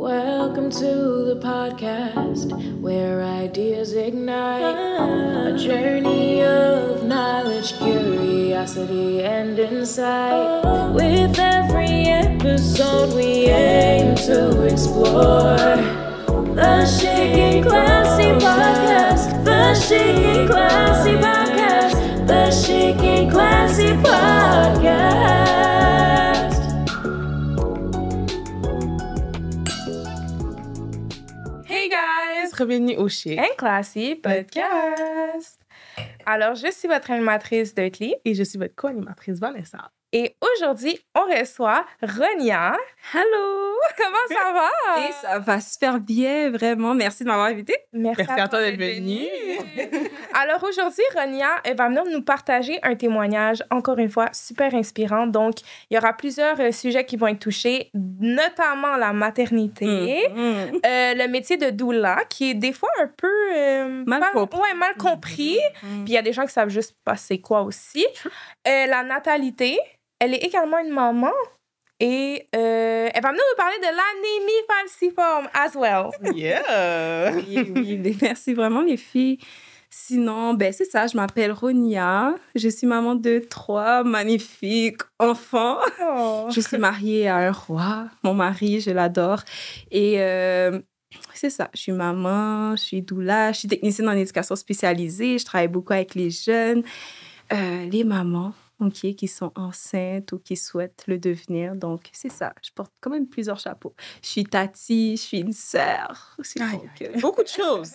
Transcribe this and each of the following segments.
Welcome to the podcast where ideas ignite a journey of knowledge, curiosity, and insight. With every episode, we aim to explore the Chic and Classy Podcast, the Chic and Classy Podcast, the Chic and Classy Podcast. Bienvenue au Chic and Classy Podcast. Alors, je suis votre animatrice Dirtly. Et je suis votre co-animatrice Vanessa. Et aujourd'hui, on reçoit Ronia. Hello! Comment ça va? Et ça va super bien, vraiment. Merci de m'avoir invitée. Merci à toi d'être venue. Alors aujourd'hui, Ronia va venir nous partager un témoignage, encore une fois, super inspirant. Donc, il y aura plusieurs sujets qui vont être touchés, notamment la maternité, le métier de doula, qui est des fois un peu... mal compris. Puis il y a des gens qui savent juste pas c'est quoi aussi. La natalité. Elle est également une maman et elle va venir nous parler de l'anémie falciforme as well. Yeah! Oui, merci vraiment les filles. Sinon, c'est ça, je m'appelle Ronia. Je suis maman de 3 magnifiques enfants. Oh. Je suis mariée à un roi. Mon mari, je l'adore. Et c'est ça, je suis maman, je suis doula, je suis technicienne en éducation spécialisée. Je travaille beaucoup avec les jeunes, les mamans. Okay, qui sont enceintes ou qui souhaitent le devenir. Donc, c'est ça. Je porte quand même plusieurs chapeaux. Je suis tati, je suis une sœur. Beaucoup de choses.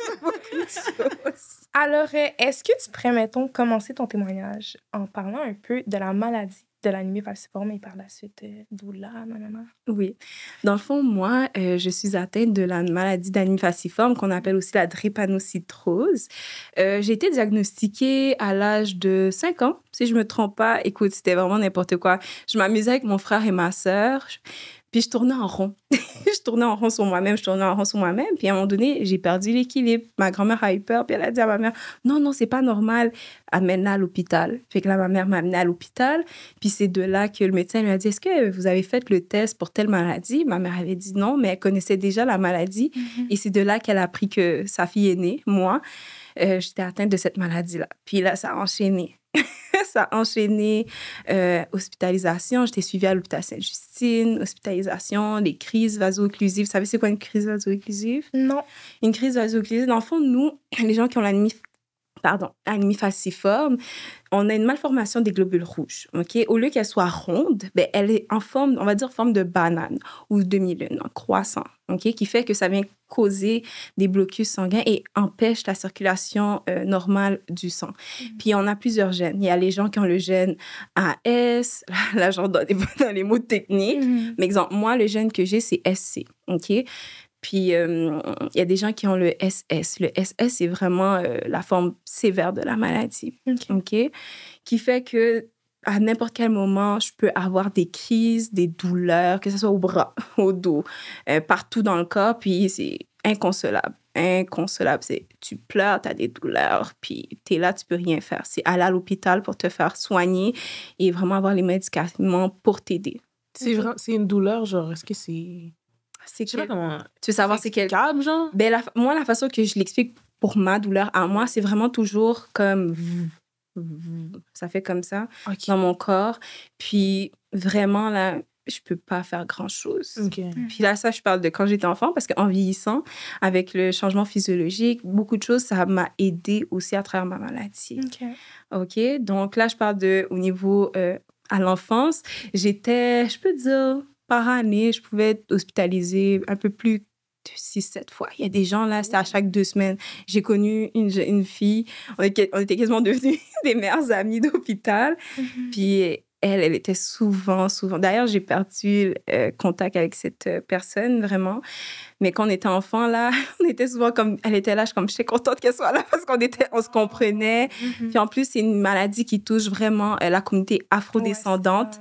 Alors, est-ce que tu pourrais, mettons, commencer ton témoignage en parlant un peu de la maladie de l'anémie falciforme et par la suite doula, nanana? Oui. Dans le fond, moi, je suis atteinte de la maladie d'anémie falciforme qu'on appelle aussi la drépanocytose. J'ai été diagnostiquée à l'âge de 5 ans. Si je me trompe pas, écoute, c'était vraiment n'importe quoi. Je m'amusais avec mon frère et ma sœur. Puis je tournais en rond. Je tournais en rond sur moi-même. Puis à un moment donné, j'ai perdu l'équilibre. Ma grand-mère a eu peur. Puis elle a dit à ma mère, non, c'est pas normal. Amène-la à l'hôpital. Fait que là, ma mère m'a amenée à l'hôpital. Puis c'est de là que le médecin lui a dit, est-ce que vous avez fait le test pour telle maladie? Ma mère avait dit non, mais elle connaissait déjà la maladie. Et c'est de là qu'elle a appris que sa fille aînée, moi, j'étais atteinte de cette maladie-là. Puis là, ça a enchaîné. Hospitalisation. J'étais suivie à l'hôpital Sainte-Justine, hospitalisation, les crises vaso-occlusives. Vous savez c'est quoi une crise vaso-occlusive? Non. Une crise vaso-occlusive, dans le fond, nous, les gens qui ont l'anémie falciforme, on a une malformation des globules rouges, OK? Au lieu qu'elle soit ronde, elle est en forme, on va dire forme de banane ou demi-lune, en croissant, OK? Qui fait que ça vient causer des blocus sanguins et empêche la circulation normale du sang. Puis, on a plusieurs gènes. Il y a les gens qui ont le gène AS, là, genre dans les mots techniques. Mais exemple, moi, le gène que j'ai, c'est SC, OK? Puis, il y a des gens qui ont le SS. Le SS, c'est vraiment la forme sévère de la maladie. OK? Qui fait que à n'importe quel moment, je peux avoir des crises, des douleurs, que ce soit au bras, au dos, partout dans le corps. Puis, c'est inconsolable. Tu pleures, tu as des douleurs, puis tu es là, tu peux rien faire. C'est aller à l'hôpital pour te faire soigner et vraiment avoir les médicaments pour t'aider. C'est une douleur, genre, est-ce que c'est... Je sais pas comment... Tu veux savoir c'est quel... câble, genre? Moi, la façon que je l'explique pour ma douleur à moi, c'est vraiment toujours comme... Ça fait comme ça dans mon corps. Puis vraiment, là, je peux pas faire grand-chose. Okay. Puis là, ça, je parle de quand j'étais enfant, parce qu'en vieillissant, avec le changement physiologique, beaucoup de choses, ça m'a aidée aussi à travers ma maladie. OK? Donc là, je parle au niveau à l'enfance. J'étais, je peux dire... Par année, je pouvais être hospitalisée un peu plus de 6-7 fois. Il y a des gens, là, c'était à chaque 2 semaines. J'ai connu une fille, on était quasiment devenues des meilleures amies d'hôpital. Puis elle était souvent... D'ailleurs, j'ai perdu contact avec cette personne, vraiment. Mais quand on était enfant, là, on était souvent comme... Elle était là, je suis contente qu'elle soit là parce on se comprenait. Puis en plus, c'est une maladie qui touche vraiment la communauté afrodescendante,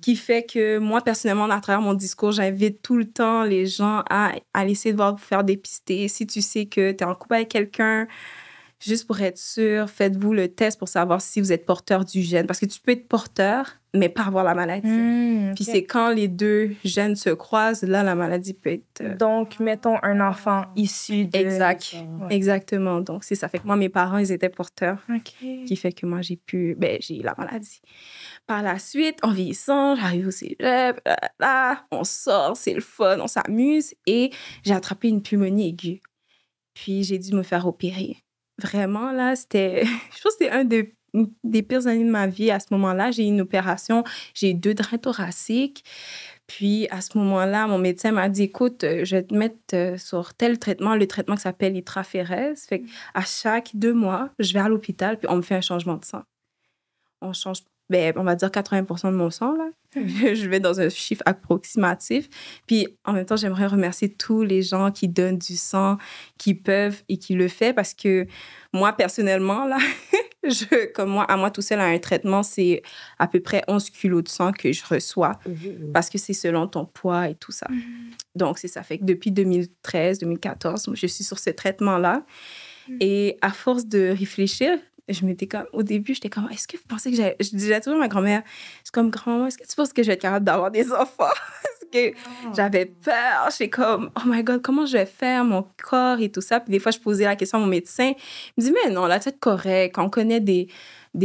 qui fait que moi, personnellement, à travers mon discours, j'invite tout le temps les gens à essayer de faire dépister. Si tu sais que tu es en couple avec quelqu'un, juste pour être sûr, faites-vous le test pour savoir si vous êtes porteur du gène. Parce que tu peux être porteur, mais pas avoir la maladie. Puis c'est quand les deux gènes se croisent, là, la maladie peut être... Donc, mettons un enfant issu de... Exact. Ouais. Exactement. Donc, c'est ça. Fait que moi, mes parents, ils étaient porteurs. OK. Qui fait que moi, j'ai eu la maladie. Par la suite, en vieillissant, j'arrive au cégep, on sort, c'est le fun, on s'amuse. Et j'ai attrapé une pneumonie aiguë. Puis, j'ai dû me faire opérer. Vraiment, là, c'était... Je pense que c'était un des pires années de ma vie. À ce moment-là, j'ai eu une opération. J'ai eu 2 drains thoraciques. Puis, à ce moment-là, mon médecin m'a dit, écoute, je vais te mettre sur tel traitement, le traitement qui s'appelle l'itraphérèse. Fait qu'à chaque 2 mois, je vais à l'hôpital, puis on me fait un changement de sang. On change, on va dire 80% de mon sang, là. Je vais dans un chiffre approximatif. Puis, en même temps, j'aimerais remercier tous les gens qui donnent du sang, qui peuvent et qui le font, parce que moi, personnellement, là, à moi tout seul, à un traitement, c'est à peu près 11 kilos de sang que je reçois parce que c'est selon ton poids et tout ça. Donc, c'est ça. Fait que depuis 2013, 2014, je suis sur ce traitement-là. Et à force de réfléchir, au début, j'étais comme, est-ce que vous pensez que je disais toujours à ma grand-mère, je suis comme, grand-mère, est-ce que tu penses que je vais être capable d'avoir des enfants? Parce que j'avais peur. J'étais comme, oh my God, comment je vais faire mon corps et tout ça? Puis des fois, je posais la question à mon médecin. Il me dit, mais non, la tête correcte. On connaît des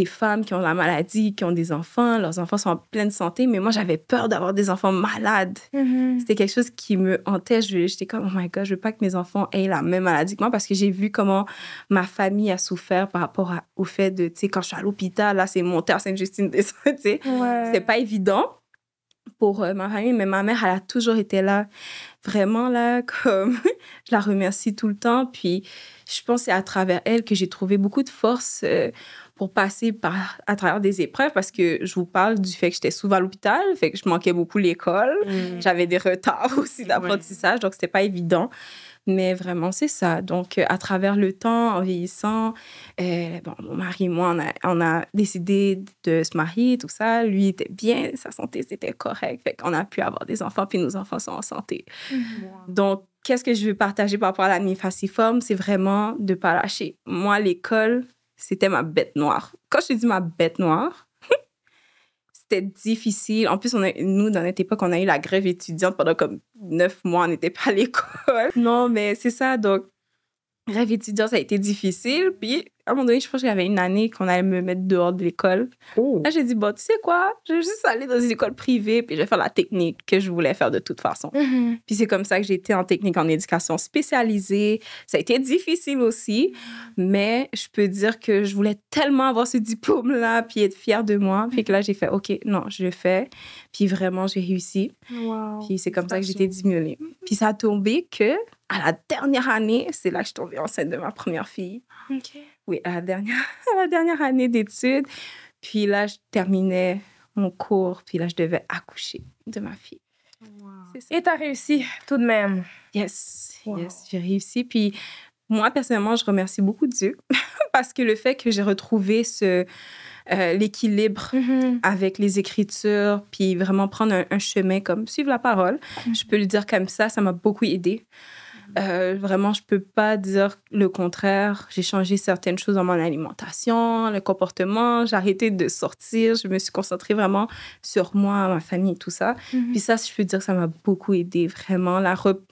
femmes qui ont la maladie, qui ont des enfants. Leurs enfants sont en pleine santé. Mais moi, j'avais peur d'avoir des enfants malades. C'était quelque chose qui me hantait. J'étais comme, oh my God, je veux pas que mes enfants aient la même maladie que moi parce que j'ai vu comment ma famille a souffert par rapport au fait de, tu sais, quand je suis à l'hôpital, là, c'est monté à Sainte-Justine, tu sais. C'était pas évident pour ma famille, mais ma mère, elle a toujours été là. Vraiment, là, comme je la remercie tout le temps. Puis, je pense que c'est à travers elle que j'ai trouvé beaucoup de force pour passer à travers des épreuves parce que je vous parle du fait que j'étais souvent à l'hôpital, fait que je manquais beaucoup l'école. J'avais des retards aussi d'apprentissage, donc c'était pas évident. Mais vraiment, c'est ça. Donc, à travers le temps, en vieillissant, mon mari et moi, on a décidé de se marier, tout ça. Lui était bien, sa santé, c'était correct. Fait qu'on a pu avoir des enfants, puis nos enfants sont en santé. Donc, qu'est-ce que je veux partager par rapport à l'anémie falciforme? C'est vraiment de ne pas lâcher. Moi, l'école, c'était ma bête noire. Quand je te dis ma bête noire, c'était difficile. En plus, nous, dans notre époque, on a eu la grève étudiante pendant comme 9 mois. On n'était pas à l'école. Non, mais c'est ça. Donc, grève étudiante, ça a été difficile. Puis, à un moment donné, je pense qu'il y avait une année qu'on allait me mettre dehors de l'école. Là, j'ai dit, bon, tu sais quoi? Je vais juste aller dans une école privée puis je vais faire la technique que je voulais faire de toute façon. Puis c'est comme ça que j'ai été en technique en éducation spécialisée. Ça a été difficile aussi, mais je peux dire que je voulais tellement avoir ce diplôme-là puis être fière de moi. Puis que là, j'ai fait, OK, non, je le fais. Puis vraiment, j'ai réussi. Puis c'est comme ça que j'ai été stimulée. Puis ça a tombé que à la dernière année, c'est là que je suis tombée enceinte de ma première fille. OK. Oui, à la dernière année d'études. Puis là, je terminais mon cours. Puis là, je devais accoucher de ma fille. C'est ça. Et t'as réussi tout de même. Yes, j'ai réussi. Puis moi, personnellement, je remercie beaucoup Dieu parce que le fait que j'ai retrouvé l'équilibre avec les Écritures, puis vraiment prendre un chemin comme suivre la parole, je peux le dire comme ça m'a beaucoup aidée. Vraiment, je peux pas dire le contraire. J'ai changé certaines choses dans mon alimentation, le comportement. J'ai arrêté de sortir. Je me suis concentrée vraiment sur moi, ma famille et tout ça. Puis ça, je peux dire que ça m'a beaucoup aidée, vraiment.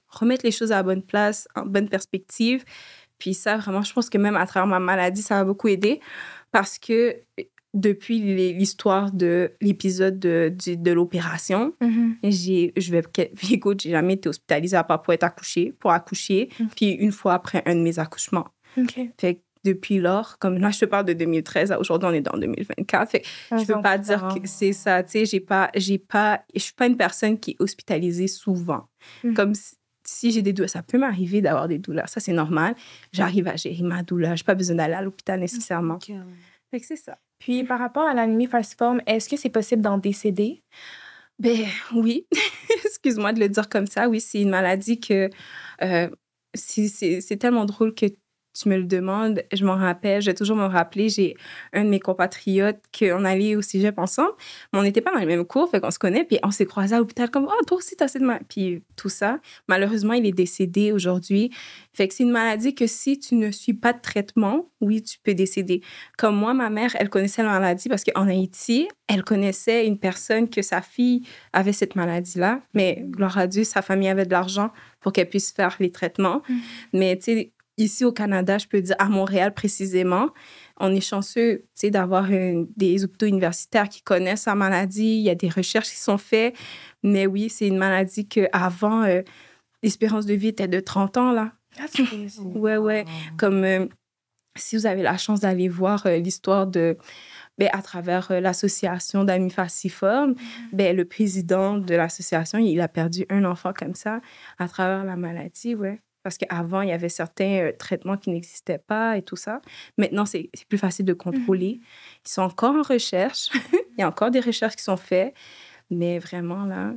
Remettre les choses à la bonne place, en bonne perspective. Puis ça, vraiment, je pense que même à travers ma maladie, ça m'a beaucoup aidée parce que depuis l'histoire de l'épisode de l'opération, j'ai jamais été hospitalisée à part pour accoucher, puis une fois après un de mes accouchements. Fait que depuis lors, comme là, je te parle de 2013, aujourd'hui, on est dans 2024. Fait que je peux pas dire que c'est ça. Tu sais, je suis pas une personne qui est hospitalisée souvent. Comme si j'ai des douleurs, ça peut m'arriver d'avoir des douleurs. Ça, c'est normal. J'arrive à gérer ma douleur. J'ai pas besoin d'aller à l'hôpital nécessairement. Fait que c'est ça. Puis, par rapport à l'anémie falciforme, est-ce que c'est possible d'en décéder? Ben oui. Excuse-moi de le dire comme ça. Oui, c'est une maladie que... c'est tellement drôle que tu me le demandes, je m'en rappelle, je vais toujours me rappeler. J'ai un de mes compatriotes qu'on allait au cégep ensemble, mais on n'était pas dans les mêmes cours, fait qu'on se connaît, puis on s'est croisés à l'hôpital comme « Oh, toi aussi, t'as cette maladie. » Puis tout ça. Malheureusement, il est décédé aujourd'hui. Fait que c'est une maladie que si tu ne suis pas de traitement, oui, tu peux décéder. Comme moi, ma mère, elle connaissait la maladie parce qu'en Haïti, elle connaissait une personne que sa fille avait cette maladie-là. Mais gloire à Dieu, sa famille avait de l'argent pour qu'elle puisse faire les traitements. Mais tu sais, ici au Canada, je peux dire à Montréal précisément, on est chanceux, tu sais, d'avoir des hôpitaux universitaires qui connaissent la maladie. Il y a des recherches qui sont faites. Mais oui, c'est une maladie qu'avant, l'espérance de vie était de 30 ans, là. Ouais. Comme si vous avez la chance d'aller voir l'histoire de... Ben, à travers l'association d'Amis Falciformes, ben, le président de l'association, il a perdu un enfant comme ça à travers la maladie, ouais. Parce qu'avant, il y avait certains traitements qui n'existaient pas et tout ça. Maintenant, c'est plus facile de contrôler. Ils sont encore en recherche. Il y a encore des recherches qui sont faites. Mais vraiment, là...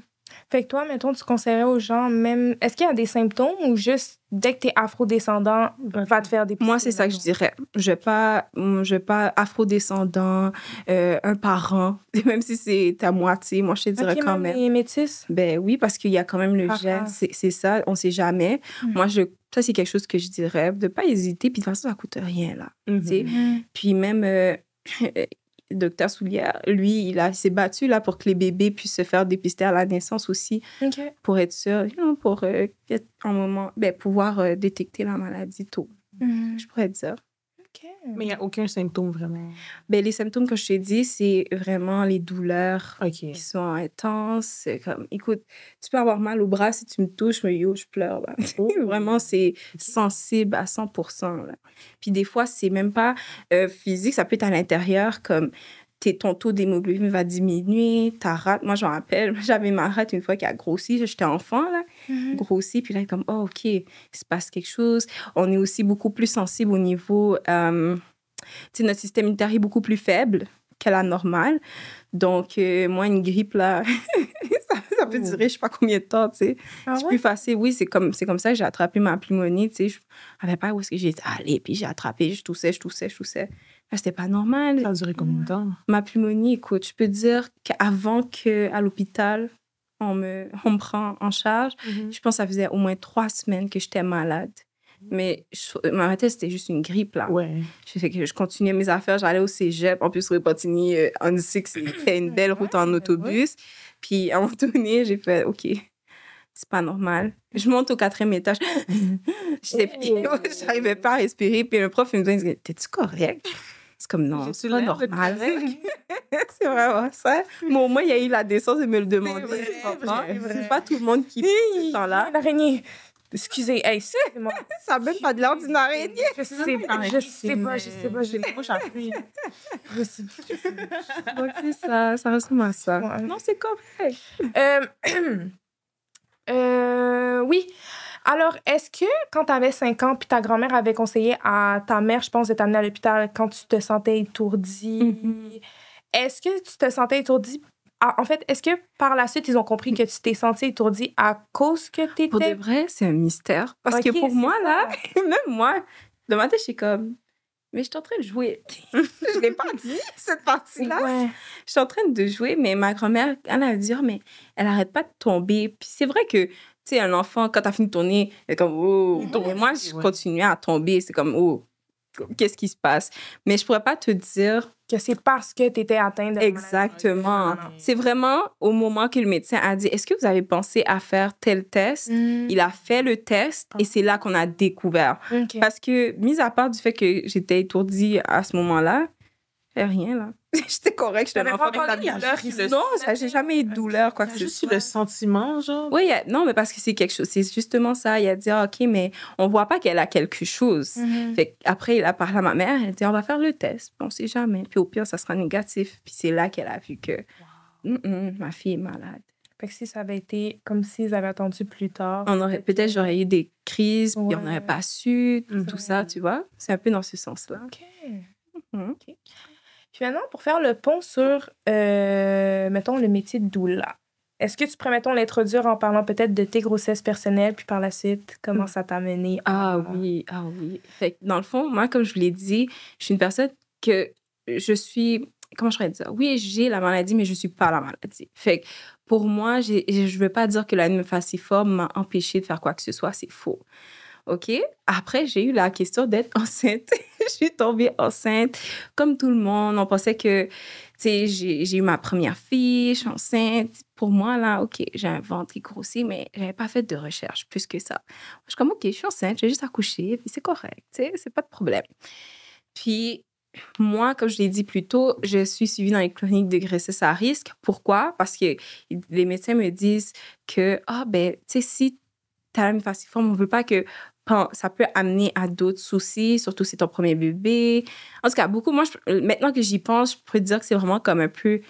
Fait que toi, mettons, tu conseillerais aux gens même... Est-ce qu'il y a des symptômes ou juste dès que t'es afrodescendant, va te faire des... Moi, c'est ça que je dirais. Je vais pas afrodescendant, un parent, même si c'est à moitié. Moi, je te dirais quand même. Les métis? Ben oui, parce qu'il y a quand même le gène. C'est ça, on sait jamais. Moi, ça, c'est quelque chose que je dirais. De pas hésiter. Puis de toute façon, ça coûte rien, là. Tu sais. Puis même... Docteur Soulière, lui, il s'est battu là, pour que les bébés puissent se faire dépister à la naissance aussi, pour être sûr, pour pouvoir détecter la maladie tôt. Je pourrais dire. Mais il n'y a aucun symptôme vraiment. Ben, les symptômes que je t'ai dit, c'est vraiment les douleurs qui sont intenses. C'est comme, écoute, tu peux avoir mal au bras si tu me touches, mais je pleure. Là. Vraiment, c'est sensible à 100%. Là. Puis des fois, c'est même pas physique, ça peut être à l'intérieur, comme ton taux d'hémoglobine va diminuer, ta rate. Moi, je me rappelle, j'avais ma rate une fois qui a grossi, j'étais enfant, là, grossi, puis là, comme, oh, OK, il se passe quelque chose. On est aussi beaucoup plus sensible au niveau... tu sais, notre système immunitaire est beaucoup plus faible que la normale. Donc, moi, une grippe, là, ça peut durer je sais pas combien de temps, tu sais. C'est plus facile. Oui, c'est comme ça que j'ai attrapé ma pneumonie, tu sais. Je savais pas où est-ce que j'étais allée, puis j'ai attrapé, je toussais. Là, c'était pas normal. Ça a duré combien de temps? Ma pneumonie, écoute, je peux dire qu'avant qu'à l'hôpital, on me prend en charge, je pense que ça faisait au moins 3 semaines que j'étais malade. Mais ma tête, c'était juste une grippe, là. Ouais. Fait que je continuais mes affaires, j'allais au cégep. En plus, Repentigny, on dit que c'était une belle route en autobus. Puis, à un moment donné, j'ai fait, OK, c'est pas normal. Je monte au 4e étage. J'arrivais pas à respirer. Puis, le prof, il me dit, t'es-tu correct? C'est comme, non, c'est pas normal. C'est vraiment ça. Mais au moins, il y a eu la décence de me le demander. C'est pas tout le monde qui peut ce temps-là. L'araignée. Excusez, excusez-moi. Ça n'a même pas de l'air d'une araignée. Je sais pas. J'ai les bouches à fuir. Donc, c'est ça. Ça ressemble à ça. Ouais. Non, c'est correct. Oui. Alors, est-ce que quand tu avais 5 ans puis ta grand-mère avait conseillé à ta mère, je pense, de t'amener à l'hôpital quand tu te sentais étourdie, est-ce que tu te sentais étourdie? En fait, est-ce que par la suite, ils ont compris que tu t'es sentie étourdie à cause que tu étais... Pour de vrai, c'est un mystère. Parce que pour moi, là, même moi, de ma tête, je suis comme... Mais je suis en train de jouer. Je l'ai pas dit, cette partie-là. Ouais. Je suis en train de jouer, mais ma grand-mère, elle a dit, mais elle arrête pas de tomber. Puis c'est vrai que, tu sais, un enfant, quand t'as fini de tourner, elle est comme, oh. Et moi, je continuais à tomber. C'est comme, oh, qu'est-ce qui se passe? Mais je pourrais pas te dire... Que c'est parce que tu étais atteinte de la Exactement. C'est vraiment au moment que le médecin a dit, est-ce que vous avez pensé à faire tel test? Il a fait le test et c'est là qu'on a découvert. Parce que, mis à part du fait que j'étais étourdie à ce moment-là, rien, là. J'étais correcte, j'étais un enfant avec la douleur. Non, j'ai jamais eu de douleur, quoi que ce soit. Juste eu le sentiment, genre. Oui, non, mais parce que c'est quelque chose. C'est justement ça. Il a dit, OK, mais on voit pas qu'elle a quelque chose. Fait qu'après, il a parlé à ma mère. Elle a dit, on va faire le test. On sait jamais. Puis au pire, ça sera négatif. Puis c'est là qu'elle a vu que ma fille est malade. Fait que si ça avait été comme s'ils avaient attendu plus tard... Peut-être j'aurais eu des crises, puis on n'aurait pas su, tout ça, tu vois. C'est un peu dans ce sens-là. OK. Puis maintenant, pour faire le pont sur, mettons, le métier de doula, Est-ce que tu pourrais, mettons, l'introduire en parlant peut-être de tes grossesses personnelles, puis par la suite, comment ça t'a mené? Ah oui. Fait que dans le fond, moi, comme je vous l'ai dit, je suis une personne que je suis... Comment je pourrais dire? Oui, j'ai la maladie, mais je suis pas la maladie. Fait que pour moi, je veux pas dire que l'anémie falciforme m'a empêché de faire quoi que ce soit. C'est faux. OK? Après, j'ai eu la question d'être enceinte. Je suis tombée enceinte. Comme tout le monde, on pensait que, tu sais, j'ai eu ma première fille, je suis enceinte. Pour moi, là, OK, j'ai un ventre qui grossit, mais j'avais pas fait de recherche plus que ça. Je suis comme, OK, je suis enceinte, j'ai juste accouché, puis c'est correct, tu sais, c'est pas de problème. Puis, moi, comme je l'ai dit plus tôt, je suis suivie dans les cliniques de grossesse à risque. Pourquoi? Parce que les médecins me disent que, tu sais, si tu as l'anémie falciforme, on veut pas que ça peut amener à d'autres soucis, surtout si c'est ton premier bébé. En tout cas, beaucoup, moi, maintenant que j'y pense, je pourrais dire que c'est vraiment comme un peu...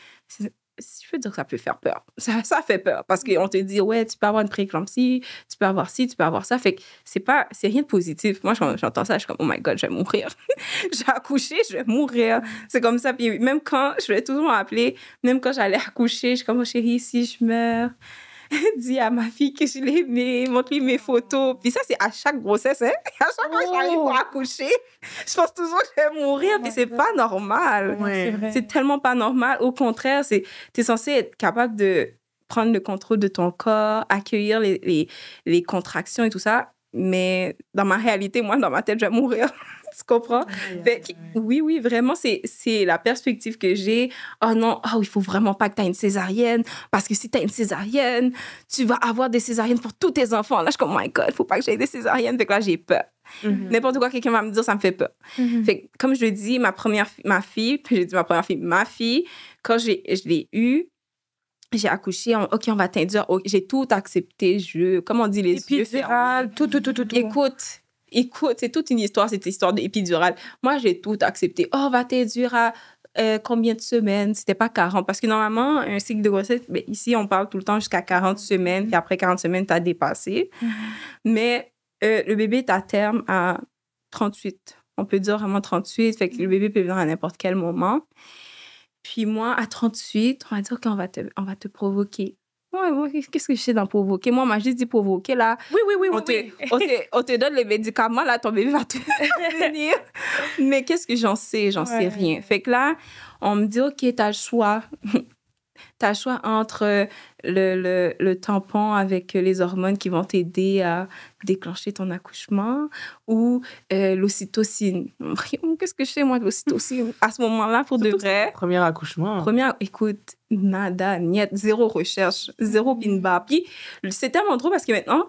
Je veux dire que ça peut faire peur. Ça fait peur parce qu'on te dit, ouais, tu peux avoir une prééclampsie, tu peux avoir ci, tu peux avoir ça. Fait que c'est rien de positif. Moi, j'entends ça, je suis comme, oh my God, je vais mourir. J'ai accouché, je vais mourir. C'est comme ça. Puis même quand, je vais toujours m'appeler, même quand j'allais accoucher, je suis comme, oh chérie, si je meurs, dis à ma fille que je l'ai aimée, montre-lui mes photos. Puis ça, c'est à chaque grossesse, hein. À chaque fois que j'arrive pour accoucher, je pense toujours que je vais mourir. Puis c'est pas normal. Ouais. C'est tellement pas normal. Au contraire, t'es censé être capable de prendre le contrôle de ton corps, accueillir les contractions et tout ça. Mais dans ma réalité, moi, dans ma tête, je vais mourir. Tu comprends? Oui, vraiment, c'est la perspective que j'ai. Oh non, il faut vraiment pas que tu aies une césarienne, parce que si tu as une césarienne, tu vas avoir des césariennes pour tous tes enfants. Là, je suis comme, oh my God, il faut pas que j'aie des césariennes. Fait que là, j'ai peur. N'importe quoi, quelqu'un va me dire, ça me fait peur. Fait que, comme je le dis, ma fille, quand je l'ai eue, j'ai accouché, OK, on va t'induire. J'ai tout accepté. Comme on dit, les yeux Épidural, tout. Écoute, c'est toute une histoire, cette histoire d'épidurale. Moi, j'ai tout accepté. On va t'induire à combien de semaines? C'était pas 40. Parce que normalement, un cycle de grossesse, ici, on parle tout le temps jusqu'à 40 semaines. Puis après 40 semaines, tu as dépassé. Mais le bébé est à terme à 38. On peut dire vraiment 38. Fait que le bébé peut venir à n'importe quel moment. Puis moi, à 38, on va dire qu'on va te provoquer. Ouais, qu'est-ce que je sais d'en provoquer? Moi, on m'a juste dit provoquer, là. Oui. On te donne les médicaments, là, ton bébé va te venir. Mais qu'est-ce que j'en sais? J'en sais rien. Fait que là, on me dit, OK, t'as le choix. T'as le choix entre le tampon avec les hormones qui vont t'aider à déclencher ton accouchement ou l'ocytocine. Qu'est-ce que je sais, moi, de l'ocytocine? À ce moment-là, pour de vrai... Premier accouchement. Écoute, nada, niet, zéro recherche, zéro pin-bar. Puis, c'est tellement drôle parce que maintenant,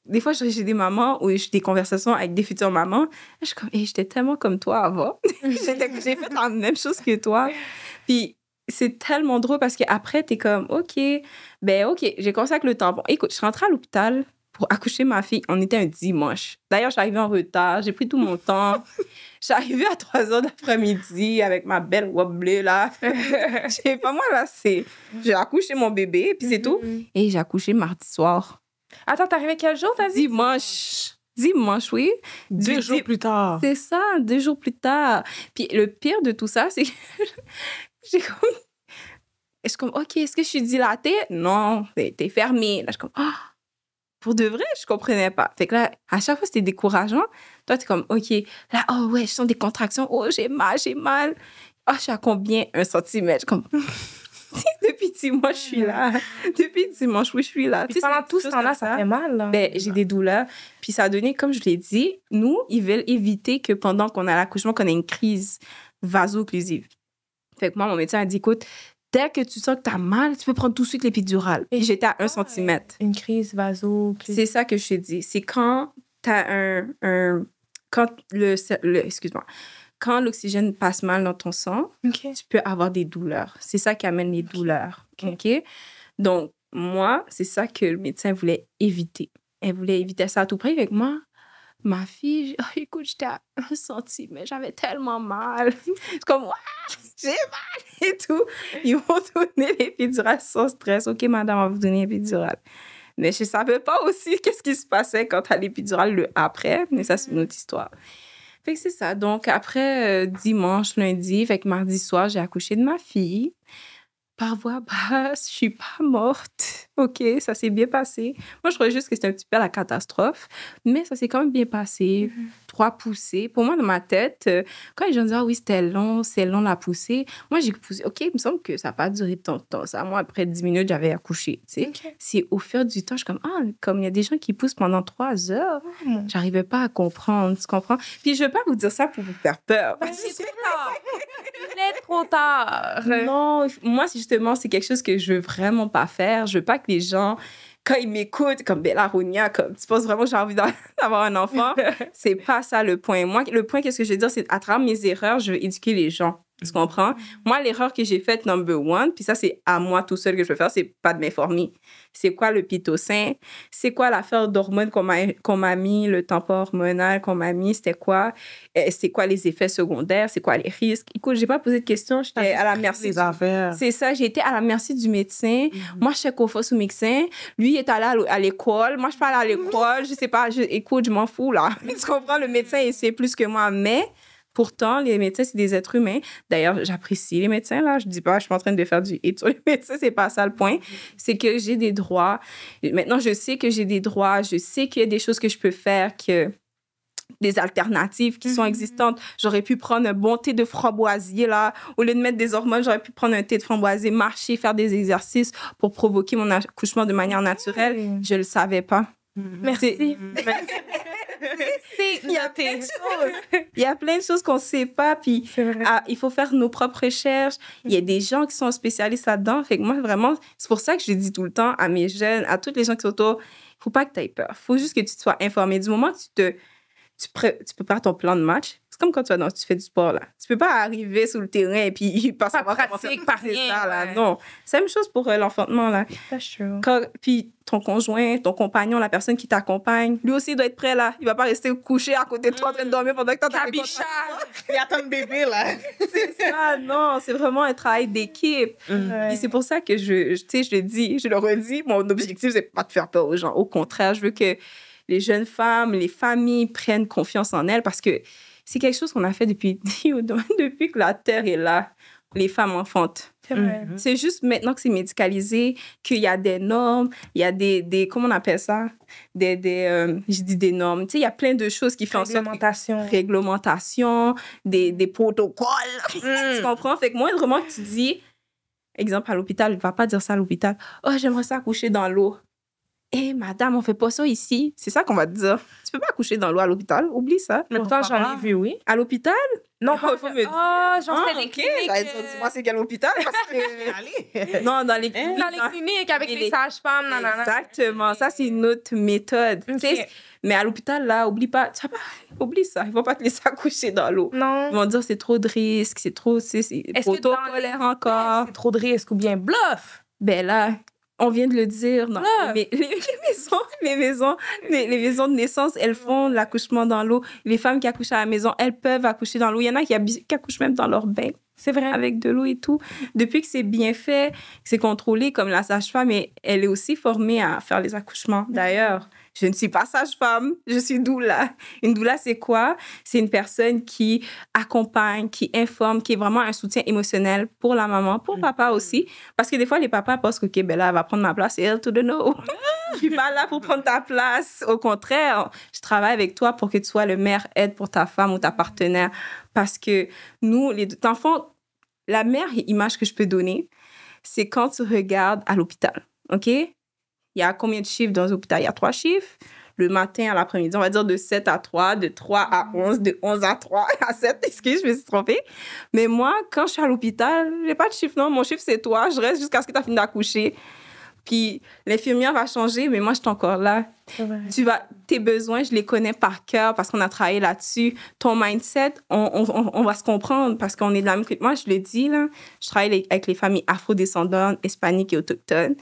des fois, j'ai des mamans ou j'ai des conversations avec des futures mamans. Je suis comme, j'étais tellement comme toi avant. J'ai fait la même chose que toi. Puis, c'est tellement drôle parce qu'après, t'es comme, OK, j'ai commencé avec le tampon. Écoute, je suis rentrée à l'hôpital pour accoucher ma fille. On était un dimanche. D'ailleurs, je suis arrivée en retard. J'ai pris tout mon temps. Je suis arrivée à 3h d'après-midi avec ma belle robe bleue, là. Je sais pas, moi, là, j'ai accouché mon bébé, puis c'est tout. Et j'ai accouché mardi soir. Attends, t'es arrivée quel jour, t'as dit? Dimanche, oui. 2 jours plus tard. C'est ça, 2 jours plus tard. Puis le pire de tout ça, c'est que je suis comme, OK, est-ce que je suis dilatée? Non, t'es fermée. Là, je suis comme, pour de vrai, je comprenais pas. Fait que là, à chaque fois, c'était décourageant. Toi, t'es comme, OK, là, je sens des contractions. Oh, j'ai mal. Je suis à combien? 1 centimètre. Je suis comme... Depuis dimanche, je suis là. Depuis dimanche, oui, je suis là. Puis pendant tout ce temps-là, ça fait mal. Là. J'ai des douleurs. Puis ça a donné, comme je l'ai dit, nous, ils veulent éviter que pendant qu'on a l'accouchement, qu'on ait une crise vaso-occlusive. Fait que moi, mon médecin a dit, écoute, dès que tu sens que tu as mal, tu peux prendre tout de suite l'épidurale. Et j'étais à 1 centimètre. Une crise vaso-occlusive. C'est ça que je te dis. C'est quand tu as quand l'oxygène passe mal dans ton sang, tu peux avoir des douleurs. C'est ça qui amène les douleurs. OK? Donc, moi, c'est ça que le médecin voulait éviter. Elle voulait éviter ça à tout prix. Avec moi, ma fille, écoute, j'étais à 1 centimètre. J'avais tellement mal. C'est comme, j'ai mal et tout. Ils vont donner l'épidurale sans stress. OK, madame, on va vous donner l'épidurale. Mais je ne savais pas aussi qu'est-ce qui se passait quand tu as l'épidurale le après. Mais ça, c'est une autre histoire. Fait que c'est ça. Donc, après dimanche, lundi, fait que mardi soir, j'ai accouché de ma fille. par voie basse, je suis pas morte. OK, ça s'est bien passé. Moi, je croyais juste que c'était un petit peu la catastrophe, mais ça s'est quand même bien passé. 3 poussées. Pour moi, dans ma tête, quand les gens disent « Ah oui, c'est long la poussée », moi, j'ai poussé. OK, il me semble que ça n'a pas duré tant de temps. Ça, moi, après 10 minutes, j'avais accouché. Tu sais. OK. C'est au fur du temps, je suis comme « Ah, comme il y a des gens qui poussent pendant 3 heures. » J'arrivais pas à comprendre, tu comprends? Puis je veux pas vous dire ça pour vous faire peur. C'est trop tard. Il est trop tard. Non, moi, justement, c'est quelque chose que je veux vraiment pas faire. Je veux pas que les gens, quand ils m'écoutent, comme Bella Ronia, comme tu penses vraiment que j'ai envie d'avoir un enfant, c'est pas ça le point. Moi, le point, qu'est-ce que je veux dire, c'est à travers mes erreurs, je veux éduquer les gens. Tu comprends? Moi, l'erreur que j'ai faite, number one, puis ça, c'est à moi tout seul que je peux faire, c'est pas de m'informer. C'est quoi le pitocin? C'est quoi l'affaire d'hormones qu'on m'a mis, le tampon hormonal qu'on m'a mis? C'était quoi? C'est quoi les effets secondaires? C'est quoi les risques? Écoute, j'ai pas posé de questions. J'étais à la merci. Des affaires. C'est ça, j'ai été à la merci du médecin. Moi, je suis confiance au médecin. Lui, il est allé à l'école. Moi, je suis pas allée à l'école. Je sais pas. Écoute, je m'en fous, là. Tu comprends? Le médecin, il sait plus que moi. Mais pourtant, les médecins, c'est des êtres humains. D'ailleurs, j'apprécie les médecins, là. Je dis pas, je suis en train de faire du hate sur les médecins. C'est pas ça le point. C'est que j'ai des droits. Maintenant, je sais que j'ai des droits. Je sais qu'il y a des choses que je peux faire, des alternatives qui sont existantes. J'aurais pu prendre un bon thé de framboisier, là. Au lieu de mettre des hormones, j'aurais pu prendre un thé de framboisier, marcher, faire des exercices pour provoquer mon accouchement de manière naturelle. Je le savais pas. Merci. Il y a plein de choses. Il y a plein de choses qu'on ne sait pas. Puis, il faut faire nos propres recherches. Il y a des gens qui sont spécialistes là-dedans. Fait que moi, vraiment, c'est pour ça que je dis tout le temps à mes jeunes, à toutes les gens qui sont autour, il ne faut pas que tu aies peur. Il faut juste que tu sois informé. Du moment que tu prépares ton plan de match, c'est comme quand tu fais du sport, là. Tu peux pas arriver sur le terrain et puis pas savoir comment faire ça, là. Ouais. Non. C'est la même chose pour l'enfantement, là. That's true. Puis ton conjoint, ton compagnon, la personne qui t'accompagne, lui aussi doit être prêt, là. Il va pas rester couché à côté de toi en train de dormir pendant que t'as ta Cabichard. Il attend le bébé, là. C'est ça, non. C'est vraiment un travail d'équipe. Et c'est pour ça que je le dis, je le redis, mon objectif, c'est pas de faire peur aux gens. Au contraire, je veux que les jeunes femmes, les familles prennent confiance en elles parce que c'est quelque chose qu'on a fait depuis que la Terre est là. Les femmes enfantent. C'est vrai. C'est juste maintenant que c'est médicalisé, qu'il y a des normes, il y a des comment on appelle ça? Je dis des normes. Tu sais, il y a plein de choses qui font en sorte réglementation, des protocoles. Tu comprends? Fait que moi, vraiment, que tu dis, exemple, à l'hôpital, il ne va pas dire ça à l'hôpital. « Oh, j'aimerais ça accoucher dans l'eau. » Hé, madame, on fait pas ça ici. C'est ça qu'on va te dire. Tu peux pas accoucher dans l'eau à l'hôpital. Oublie ça. Mais pourtant, j'en ai vu, oui. À l'hôpital? Non, pas faut me dire. j'en sais les cliniques. Dis-moi, c'est quel hôpital? Parce que... Non, dans les cliniques. Dans les cliniques avec les sages-femmes. Exactement. Ça, c'est une autre méthode. Okay. Mais à l'hôpital, là, oublie oublie ça. Ils vont pas te laisser accoucher dans l'eau. Non. Ils vont dire c'est trop de risques, c'est trop protocolaire encore. C'est trop de risques ou bien bluff. Ben là, on vient de le dire. Non. Mais les maisons de naissance, elles font l'accouchement dans l'eau. Les femmes qui accouchent à la maison, elles peuvent accoucher dans l'eau. Il y en a qui accouchent même dans leur bain. C'est vrai. Avec de l'eau et tout. Depuis que c'est bien fait, que c'est contrôlé, comme la sage-femme, elle est aussi formée à faire les accouchements. D'ailleurs, je ne suis pas sage-femme, je suis doula. Une doula, c'est quoi? C'est une personne qui accompagne, qui informe, qui est vraiment un soutien émotionnel pour la maman, pour papa aussi. Parce que des fois, les papas pensent que, OK, ben là, elle va prendre ma place et elle, to the no. Je suis pas là pour prendre ta place. Au contraire, je travaille avec toi pour que tu sois le meilleur aide pour ta femme ou ta partenaire. Parce que nous, les enfants, la meilleure image que je peux donner, c'est quand tu regardes à l'hôpital, OK? Il y a combien de chiffres dans l'hôpital? Il y a 3 chiffres. Le matin à l'après-midi, on va dire de 7 à 3, de 3 à 11, de 11 à 3, à 7. Excuse, je me suis trompée. Mais moi, quand je suis à l'hôpital, je n'ai pas de chiffre, non. Mon chiffre, c'est toi. Je reste jusqu'à ce que tu aies fini d'accoucher. Puis l'infirmière va changer, mais moi, je suis encore là. Tes besoins, je les connais par cœur parce qu'on a travaillé là-dessus. Ton mindset, on va se comprendre parce qu'on est de la même... Moi, je le dis, là, je travaille avec les familles afrodescendantes, hispaniques et autochtones.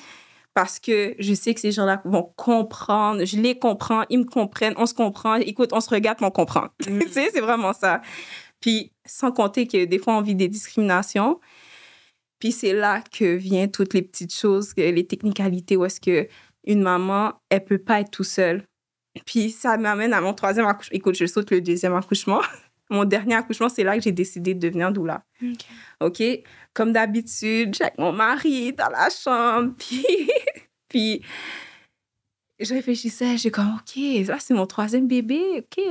Parce que je sais que ces gens-là vont comprendre. Je les comprends, ils me comprennent, on se comprend. Écoute, on se regarde, on comprend. Tu sais, c'est vraiment ça. Puis, sans compter que des fois, on vit des discriminations. Puis, c'est là que viennent toutes les petites choses, les technicalités, où est-ce qu'une maman, elle peut pas être toute seule. Puis, ça m'amène à mon 3e accouchement. Écoute, je saute le 2e accouchement. mon dernier accouchement, c'est là que j'ai décidé de devenir doula. OK? Comme d'habitude, j'ai avec mon mari dans la chambre. Puis je réfléchissais, j'ai comme, OK, là, c'est mon 3e bébé. OK.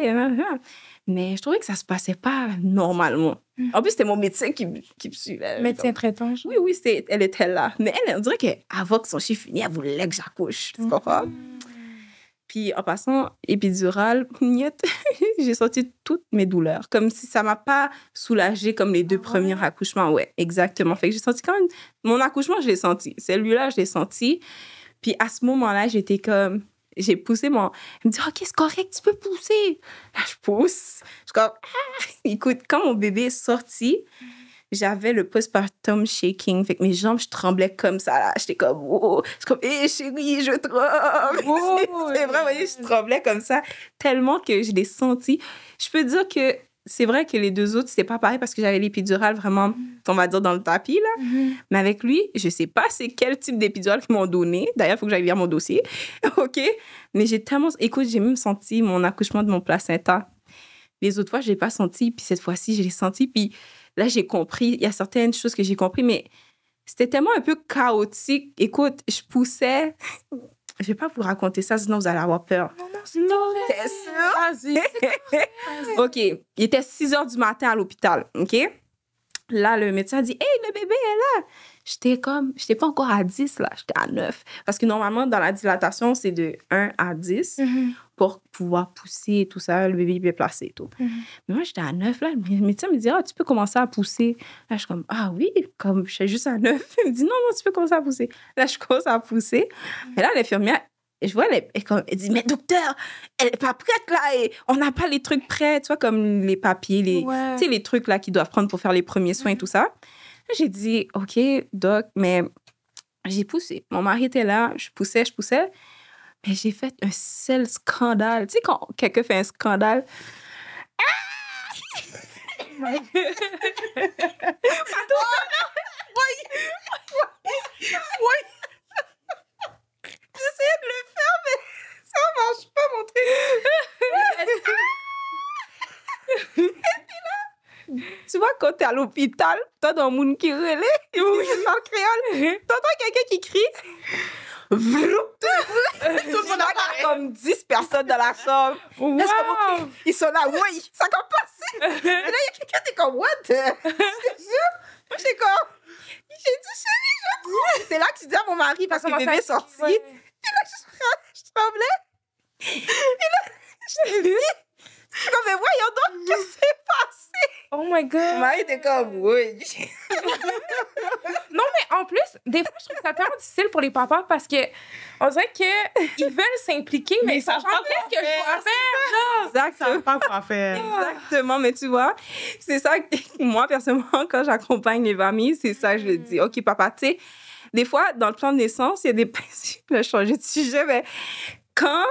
Mais je trouvais que ça se passait pas normalement. En plus, c'était mon médecin qui me suivait. Médecin traitant. Oui, elle était là. Mais elle, on dirait qu'avant que son chiffre finisse, elle voulait que j'accouche. Tu comprends? Puis en passant, épidurale, j'ai senti toutes mes douleurs. Comme si ça m'a pas soulagée comme les 2 premiers accouchements. Ouais, exactement. Fait que j'ai senti quand même... Mon accouchement, je l'ai senti. Celui-là, je l'ai senti. Puis à ce moment-là, j'étais comme... J'ai poussé mon... Elle me dit, OK, c'est correct, tu peux pousser. Là, je pousse. Je suis comme... Ah! Écoute, quand mon bébé est sorti, j'avais le postpartum shaking. Fait que mes jambes, je tremblais comme ça. Là. J'étais comme, oh. Je suis comme, hé, chérie, je tremble. Oh, c'est vrai, voyez, je tremblais comme ça. Tellement que je l'ai senti. Je peux dire que c'est vrai que les 2 autres, c'était pas pareil parce que j'avais l'épidurale vraiment, on va dire, dans le tapis, là. Mais avec lui, je sais pas c'est quel type d'épidurale qu'ils m'ont donné. D'ailleurs, il faut que j'aille lire mon dossier. OK? Mais j'ai tellement... Écoute, j'ai même senti mon accouchement de mon placenta. Les autres fois, je l'ai pas senti. Puis cette fois-ci, je l'ai senti. Puis là, j'ai compris. Il y a certaines choses que j'ai compris, mais c'était tellement un peu chaotique. Écoute, je poussais... Je vais pas vous raconter ça, sinon vous allez avoir peur. Non, c'est sûr. Vas-y. OK. Il était 6 heures du matin à l'hôpital. OK? Là, le médecin dit, « Hey, le bébé est là! » J'étais pas encore à 10, là. J'étais à 9. Parce que normalement, dans la dilatation, c'est de 1 à 10 pour pouvoir pousser et tout ça, le bébé est placé et tout. Mais moi, j'étais à 9, là. Le médecin me dit, « Ah, tu peux commencer à pousser. » Là, je suis comme, « Ah oui? » Comme je suis juste à 9. Il me dit, « Non, tu peux commencer à pousser. » Là, je commence à pousser. Et là, l'infirmière, je vois, elle dit, « Mais docteur, elle est pas prête, là. Et on n'a pas les trucs prêts. » Tu vois, comme les papiers, tu sais, les trucs, là, qu'ils doivent prendre pour faire les premiers soins et tout ça. J'ai dit, OK, doc, mais j'ai poussé. Mon mari était là, je poussais. Mais j'ai fait un seul scandale. Tu sais, quand quelqu'un fait un scandale... J'essayais de le faire, mais ça marche pas, mon truc. Et puis là, tu vois, quand t'es à l'hôpital, t'as dans le monde qui relaie, ils vont dire en créole, t'entends quelqu'un qui crie. Tout le monde a comme 10 personnes dans la chambre. Wow. Ils sont là, oui, ça a comme passé. Et là, il y a quelqu'un qui est comme, what? Je te jure. Moi, j'ai comme, j'ai dit, chérie, je crois. C'est là que je dis à mon mari, parce que le bébé est sorti. Et là, je tremblais. Et là, je te dis, je suis comme, mais voyons donc, qu'est-ce qui s'est passé? Oh my God. Mon mari était comme, oui. Non, mais en plus, des fois, je trouve ça tellement difficile pour les papas parce que on dirait qu'ils veulent s'impliquer, mais ils savent pas qu'est-ce que je dois faire. Exactement. Ils savent pas quoi faire. Exactement, mais tu vois, c'est ça que moi, personnellement, quand j'accompagne les familles, c'est ça que je dis. OK, papa, tu sais, des fois, dans le plan de naissance, il y a des... Je vais changer de sujet, mais quand...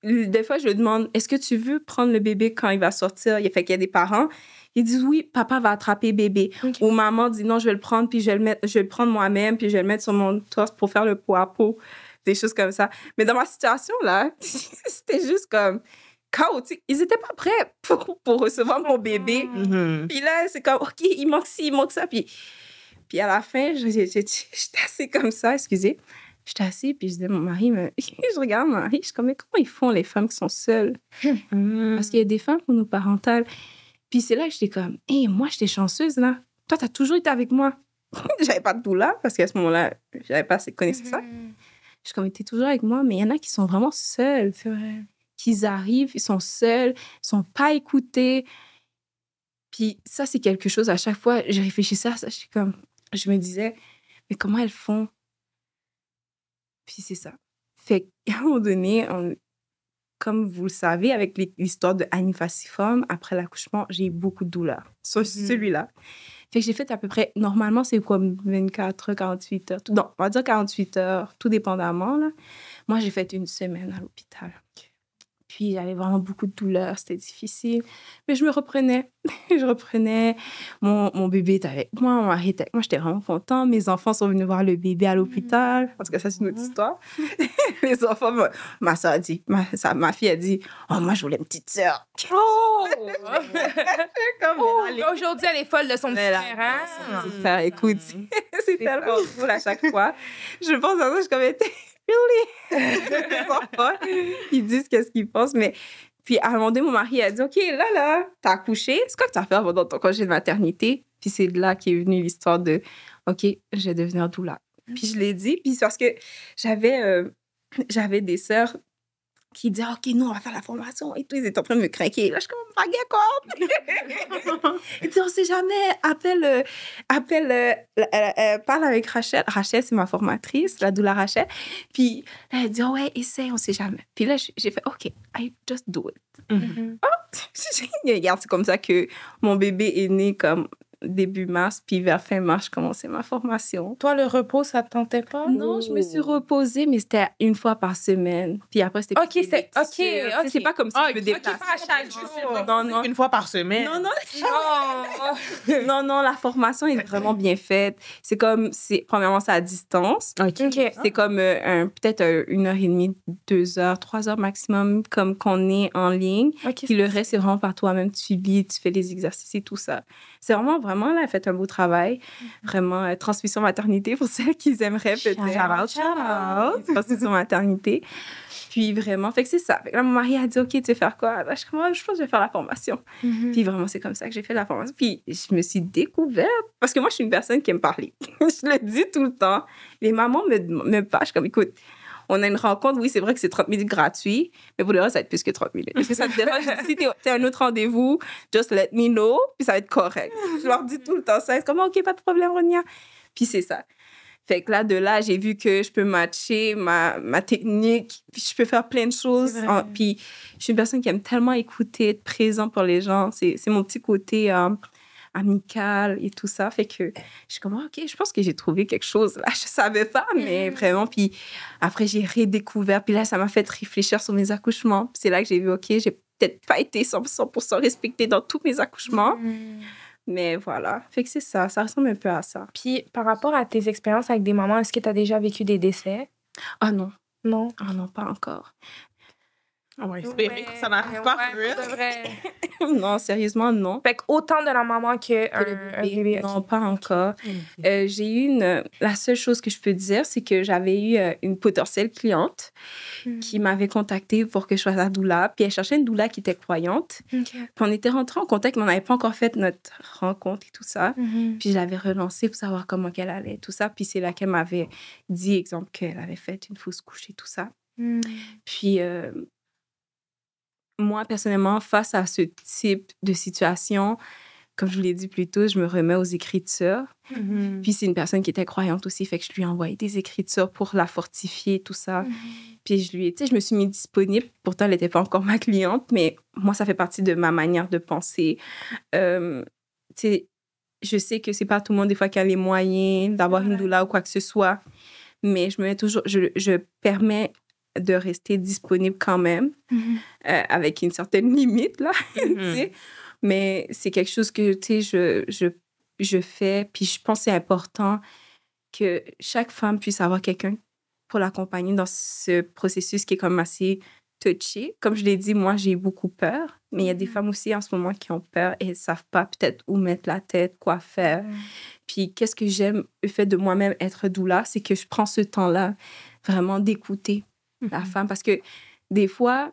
Des fois, je lui demande, est-ce que tu veux prendre le bébé quand il va sortir? Il fait qu'il y a des parents, ils disent, oui, papa va attraper bébé. Okay. Ou maman dit, non, je vais le prendre, puis je vais le prendre moi-même, puis je vais le mettre sur mon torse pour faire le pot à pot. Des choses comme ça. Mais dans ma situation, là, c'était juste comme chaotique. Ils étaient pas prêts pour recevoir mon bébé. Puis là, c'est comme, OK, il manque ci, il manque ça. Puis à la fin, j'étais assez comme ça, excusez. J'étais assise, puis je disais à mon mari, mais je regarde mon mari, je suis comme, mais comment ils font les femmes qui sont seules? Parce qu'il y a des femmes monoparentales. Puis c'est là que j'étais comme, hé, moi, j'étais chanceuse, là. Toi, t'as toujours été avec moi. J'avais pas de doula, parce qu'à ce moment-là, j'avais pas assez connaissance ça. Je suis comme, t'es toujours avec moi, mais il y en a qui sont vraiment seuls. C'est vrai. Qu'ils arrivent, ils sont seuls, ils sont pas écoutés. Puis ça, c'est quelque chose, à chaque fois, je réfléchissais à ça, je me disais, mais comment elles font? Puis c'est ça. Fait qu'à un moment donné, comme vous le savez, avec l'histoire de Annie Falciforme, après l'accouchement, j'ai eu beaucoup de douleurs. Sur celui-là. Fait que j'ai fait à peu près... Normalement, c'est comme 24 heures, 48 heures. Non, on va dire 48 heures, tout dépendamment. Là. Moi, j'ai fait 1 semaine à l'hôpital. Puis, j'avais vraiment beaucoup de douleurs. C'était difficile. Mais je me reprenais. Je reprenais. Mon bébé était avec moi. Mon mari était avec moi. J'étais vraiment contente. Mes enfants sont venus voir le bébé à l'hôpital. En tout cas, ça, c'est une autre histoire. Les enfants, ma soeur a dit, ma fille a dit, oh, moi, je voulais une petite sœur. Oh! Comme, Aujourd'hui, elle est folle de son petit Mais là, frère. Hein? c'est ça, écoute, c'est tellement drôle à chaque fois. Je pense à ça, je suis comme, really? Les enfants, ils disent qu'est-ce qu'ils pensent, mais puis à un moment donné, mon mari a dit, OK, là, t'as accouché, c'est quoi que t'as fait pendant ton congé de maternité? Puis c'est de là qu'est venue l'histoire de, OK, je vais devenir doula. Puis je l'ai dit, puis c'est parce que j'avais des sœurs qui disaient, OK, nous, on va faire la formation. Et tout, ils étaient en train de me craquer. Là, je suis comme, pas quoi. Ils disent, on sait jamais, parle avec Rachel. Rachel, c'est ma formatrice, la doula Rachel. Puis elle dit, oh, ouais, essaye, on sait jamais. Puis là, j'ai fait, OK, I just do it. Regarde, c'est comme ça que mon bébé est né comme début mars, puis vers fin mars, je commençais ma formation. Toi, le repos, ça te tentait pas? Non, je me suis reposée, mais c'était une fois par semaine. Puis après, c'était... OK, c'est... OK. C'est pas comme si je me déplaçais. Pas à chaque jour. Non. Une fois par semaine. Non, la formation est vraiment bien faite. C'est comme... Premièrement, c'est à distance. OK. C'est comme peut-être 1h30, 2h, 3h maximum, comme qu'on est en ligne. OK. Puis le reste, c'est vraiment par toi-même. Tu lis, tu fais les exercices et tout ça. C'est vraiment, là, elle fait un beau travail. Vraiment, transmission maternité pour celles qui aimeraient peut-être. Shout-out. Transmission maternité. Puis vraiment, fait que c'est ça. Fait que là, mon mari a dit, OK, tu veux faire quoi? Là, je pense que je vais faire la formation. Puis vraiment, c'est comme ça que j'ai fait la formation. Puis je me suis découverte. Parce que moi, je suis une personne qui aime parler. Je le dis tout le temps. Les mamans me pâchent comme, écoute, on a une rencontre, oui, c'est vrai que c'est 30 minutes gratuit, mais pour le reste, ça va être plus que 30 minutes. Est-ce que ça te dérange? Si t'as un autre rendez-vous, just let me know, puis ça va être correct. Je leur dis tout le temps ça. C'est comme, OK, pas de problème, Ronia. Puis c'est ça. Fait que de là, j'ai vu que je peux matcher ma technique, puis je peux faire plein de choses. Puis je suis une personne qui aime tellement écouter, être présent pour les gens. C'est mon petit côté amical et tout ça. Fait que je suis comme, OK, je pense que j'ai trouvé quelque chose. Là, je savais pas, mais vraiment. Puis après, j'ai redécouvert. Puis là, ça m'a fait réfléchir sur mes accouchements. Puis c'est là que j'ai vu, OK, j'ai peut-être pas été 100% respectée dans tous mes accouchements. Mais voilà. Fait que c'est ça. Ça ressemble un peu à ça. Puis par rapport à tes expériences avec des mamans, est-ce que tu as déjà vécu des décès? Ah non. Non. Ah non, pas encore. On va espérer que ça n'arrive pas. C'est vrai. Non, sérieusement, non. Fait qu'autant de la maman qu'un bébé. Non, pas encore. J'ai eu la seule chose que je peux dire, c'est que j'avais eu une potentielle cliente qui m'avait contactée pour que je sois sa doula. Puis elle cherchait une doula qui était croyante. OK. Puis on était rentrés en contact, mais on n'avait pas encore fait notre rencontre et tout ça. Puis je l'avais relancée pour savoir comment qu'elle allait, tout ça. Puis c'est là qu'elle m'avait dit, exemple, qu'elle avait fait une fausse couche et tout ça. Puis moi, personnellement, face à ce type de situation, comme je vous l'ai dit plus tôt, je me remets aux écritures. Puis c'est une personne qui était croyante aussi, fait que je lui ai envoyé des écritures pour la fortifier, tout ça. Puis je me suis mis disponible. Pourtant, elle n'était pas encore ma cliente, mais moi, ça fait partie de ma manière de penser. Je sais que c'est pas tout le monde, des fois, qui a les moyens d'avoir une doula ou quoi que ce soit, mais je me mets toujours... Je permets de rester disponible quand même, avec une certaine limite, là, tu sais. Mais c'est quelque chose que, tu sais, je fais, puis je pense que c'est important que chaque femme puisse avoir quelqu'un pour l'accompagner dans ce processus qui est comme assez touché. Comme je l'ai dit, moi, j'ai beaucoup peur, mais il y a des femmes aussi en ce moment qui ont peur et elles ne savent pas peut-être où mettre la tête, quoi faire. Puis qu'est-ce que j'aime, le fait de moi-même être doula, c'est que je prends ce temps-là vraiment d'écouter la femme. Parce que des fois,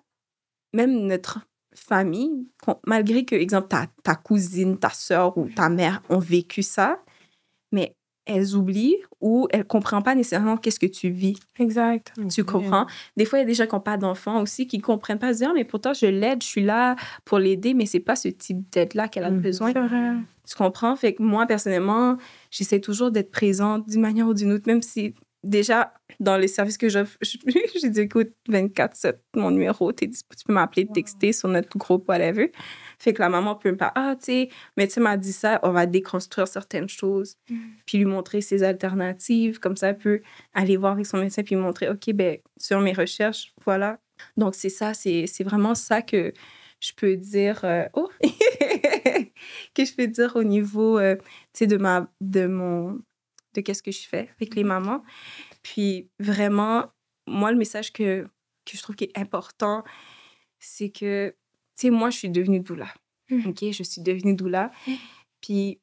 même notre famille, malgré que, exemple, ta cousine, ta sœur ou ta mère ont vécu ça, mais elles oublient ou elles ne comprennent pas nécessairement qu'est-ce que tu vis. Exact. Tu comprends? Des fois, il y a des gens qui n'ont pas d'enfants aussi qui ne comprennent pas, se dire, mais pourtant, je l'aide, je suis là pour l'aider, mais ce n'est pas ce type d'aide-là qu'elle a besoin. Tu comprends? Fait que moi, personnellement, j'essaie toujours d'être présente d'une manière ou d'une autre, même si déjà, dans les services que j'offre, j'ai dit, écoute, 24/7, mon numéro, tu peux m'appeler, texter sur notre groupe, whatever. Fait que la maman peut me parler, tu sais, médecin m'a dit ça, on va déconstruire certaines choses, puis lui montrer ses alternatives. Comme ça, elle peut aller voir avec son médecin, puis lui montrer, OK, ben sur mes recherches, voilà, Donc, c'est ça, c'est vraiment ça que je peux dire, que je peux dire au niveau, tu sais, de qu'est-ce que je fais avec les mamans. Puis, vraiment, moi, le message que je trouve qui est important, c'est que, tu sais, moi, je suis devenue doula. OK? Je suis devenue doula. Puis,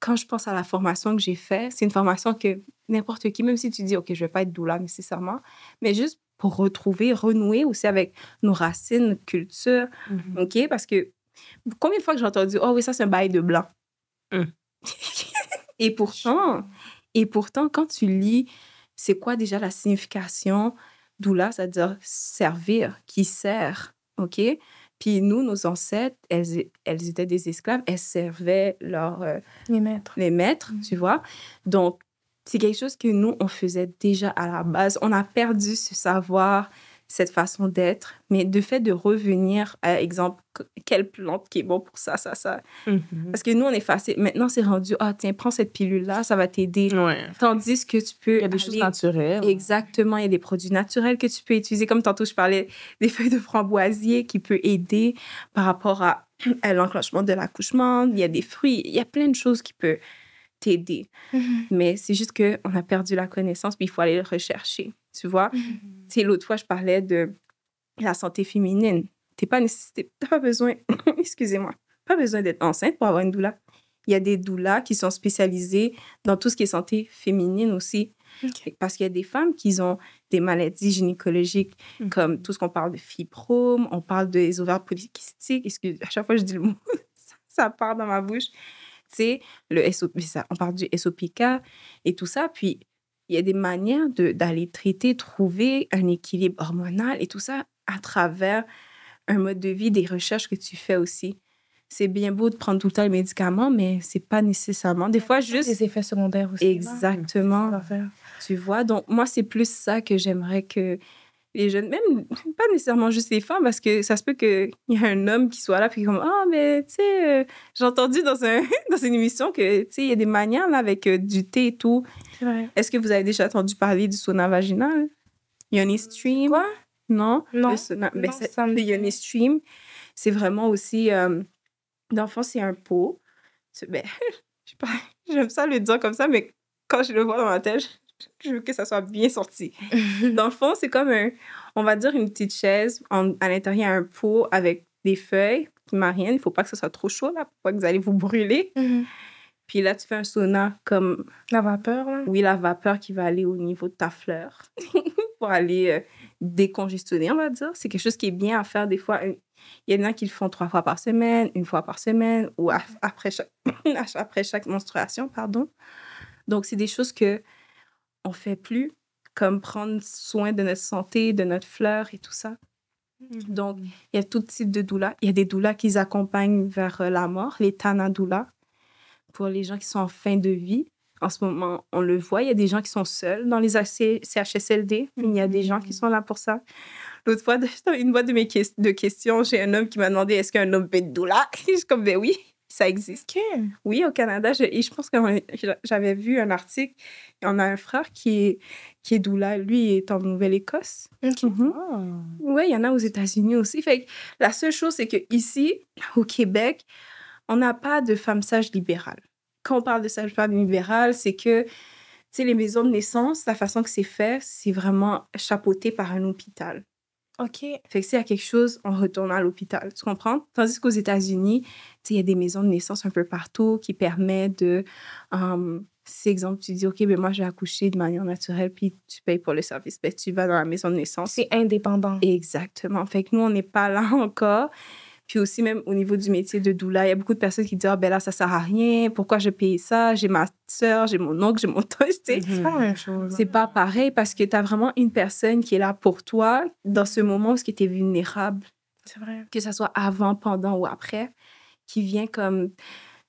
quand je pense à la formation que j'ai faite, c'est une formation que n'importe qui, même si tu dis, OK, je vais pas être doula nécessairement, mais juste pour renouer aussi avec nos racines, notre culture, OK? Parce que combien de fois que j'ai entendu, oh oui, ça, c'est un bail de blanc. Et pourtant, quand tu lis, c'est quoi déjà la signification doula, c'est-à-dire servir, qui sert, OK? Puis nous, nos ancêtres, elles étaient des esclaves, elles servaient les maîtres, tu vois? Donc, c'est quelque chose que nous, on faisait déjà à la base. On a perdu ce savoir, cette façon d'être, mais de fait de revenir à, exemple, quelle plante qui est bon pour ça. Parce que nous, on est facile. Maintenant, c'est rendu, tiens, prends cette pilule-là, ça va t'aider. Ouais. Tandis que tu peux... Il y a des choses naturelles. Exactement, il y a des produits naturels que tu peux utiliser. Comme tantôt, je parlais des feuilles de framboisier qui peuvent aider par rapport à l'enclenchement de l'accouchement. Il y a des fruits, il y a plein de choses qui peuvent t'aider. Mais c'est juste qu'on a perdu la connaissance, puis il faut aller le rechercher, tu vois? Tu sais, l'autre fois, je parlais de la santé féminine. T'as pas besoin, excusez-moi, pas besoin d'être enceinte pour avoir une doula. Il y a des doulas qui sont spécialisées dans tout ce qui est santé féminine aussi. Okay. Parce qu'il y a des femmes qui ont des maladies gynécologiques, comme tout ce qu'on parle de fibrome, on parle des ovaires polykystiques. Excusez, à chaque fois que je dis le mot, ça part dans ma bouche. Tu sais, on parle du SOPK et tout ça. Puis, il y a des manières d'aller traiter, trouver un équilibre hormonal et tout ça à travers un mode de vie, des recherches que tu fais aussi. C'est bien beau de prendre tout le temps les médicaments, mais c'est pas nécessairement. Des fois, juste... Des effets secondaires aussi. Exactement. Tu vois? Donc, moi, c'est plus ça que j'aimerais que les jeunes, même pas nécessairement juste les femmes, parce que ça se peut qu'il y ait un homme qui soit là, puis comme, mais tu sais, j'ai entendu dans une émission que, tu sais, il y a des manières là, avec du thé et tout. Ouais. Est-ce que vous avez déjà entendu parler du sauna vaginal? Yoni Stream? Quoi? Non? Non. Le Yoni Stream, c'est vraiment aussi... dans le fond, c'est un pot. Ben, je sais pas, j'aime ça le dire comme ça, mais quand je le vois dans ma tête, je veux que ça soit bien sorti. Dans le fond, c'est comme on va dire une petite chaise. À l'intérieur, il y a un pot avec des feuilles qui mariennent. Il ne faut pas que ça soit trop chaud, là, pour pas que vous allez vous brûler. Puis là, tu fais un sauna comme... La vapeur, là? Oui, la vapeur qui va aller au niveau de ta fleur pour aller décongestionner, on va dire. C'est quelque chose qui est bien à faire des fois. Il y en a qui le font 3 fois par semaine, 1 fois par semaine ou après chaque menstruation, pardon. Donc, c'est des choses que on fait plus, comme prendre soin de notre santé, de notre fleur et tout ça. Donc, il y a tout type de doulas. Il y a des doulas qui accompagnent vers la mort, les Tana doulas, pour les gens qui sont en fin de vie. En ce moment, on le voit, il y a des gens qui sont seuls dans les CHSLD. Il y a des gens qui sont là pour ça. L'autre fois, dans une boîte de questions, j'ai un homme qui m'a demandé « Est-ce qu'un homme peut être doula? » Je suis comme « Ben oui, ça existe. Okay. » Oui, au Canada. Je pense que j'avais vu un article. On a un frère qui est doula. Lui, il est en Nouvelle-Écosse. Okay. Oui, il y en a aux États-Unis aussi. Fait que la seule chose, c'est qu'ici, au Québec, on n'a pas de femme sage libérale. Quand on parle de sage-femme libérale, c'est que, tu sais, les maisons de naissance, la façon que c'est fait, c'est vraiment chapeauté par un hôpital. OK. Fait que s'il y a quelque chose, on retourne à l'hôpital. Tu comprends? Tandis qu'aux États-Unis, tu sais, il y a des maisons de naissance un peu partout qui permettent de... si, exemple, tu dis, OK, ben moi, je vais accoucher de manière naturelle, puis tu payes pour le service, ben tu vas dans la maison de naissance. C'est indépendant. Exactement. Fait que nous, on n'est pas là encore. Puis aussi, même au niveau du métier de doula, il y a beaucoup de personnes qui disent « Ah, ben là, ça sert à rien. Pourquoi je paye ça? J'ai ma soeur, j'ai mon oncle, j'ai mon tante. » C'est pas la même chose. C'est pas pareil parce que tu as vraiment une personne qui est là pour toi dans ce moment où tu es vulnérable. C'est vrai. Que ça soit avant, pendant ou après, qui vient comme, tu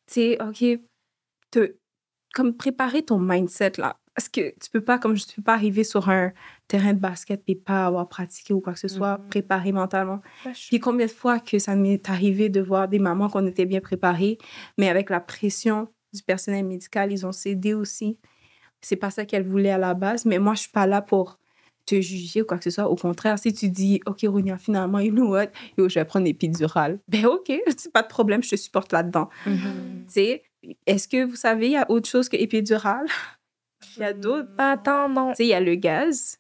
sais, OK, comme préparer ton mindset, là. Parce que tu peux pas arriver sur un terrain de basket et pas avoir pratiqué ou quoi que ce soit, préparé mentalement. Puis combien de fois que ça m'est arrivé de voir des mamans qu'on était bien préparées, mais avec la pression du personnel médical, ils ont cédé aussi. C'est pas ça qu'elles voulaient à la base, mais moi, je suis pas là pour te juger ou quoi que ce soit. Au contraire, si tu dis, OK, Ronia, finalement, you know what? Yo, je vais prendre l'épidurale. Ben, OK, c'est pas de problème, je te supporte là-dedans. Tu sais, est-ce que vous savez, il y a autre chose que épidurale? Il y a d'autres. Attends, non. Tu sais, il y a le gaz,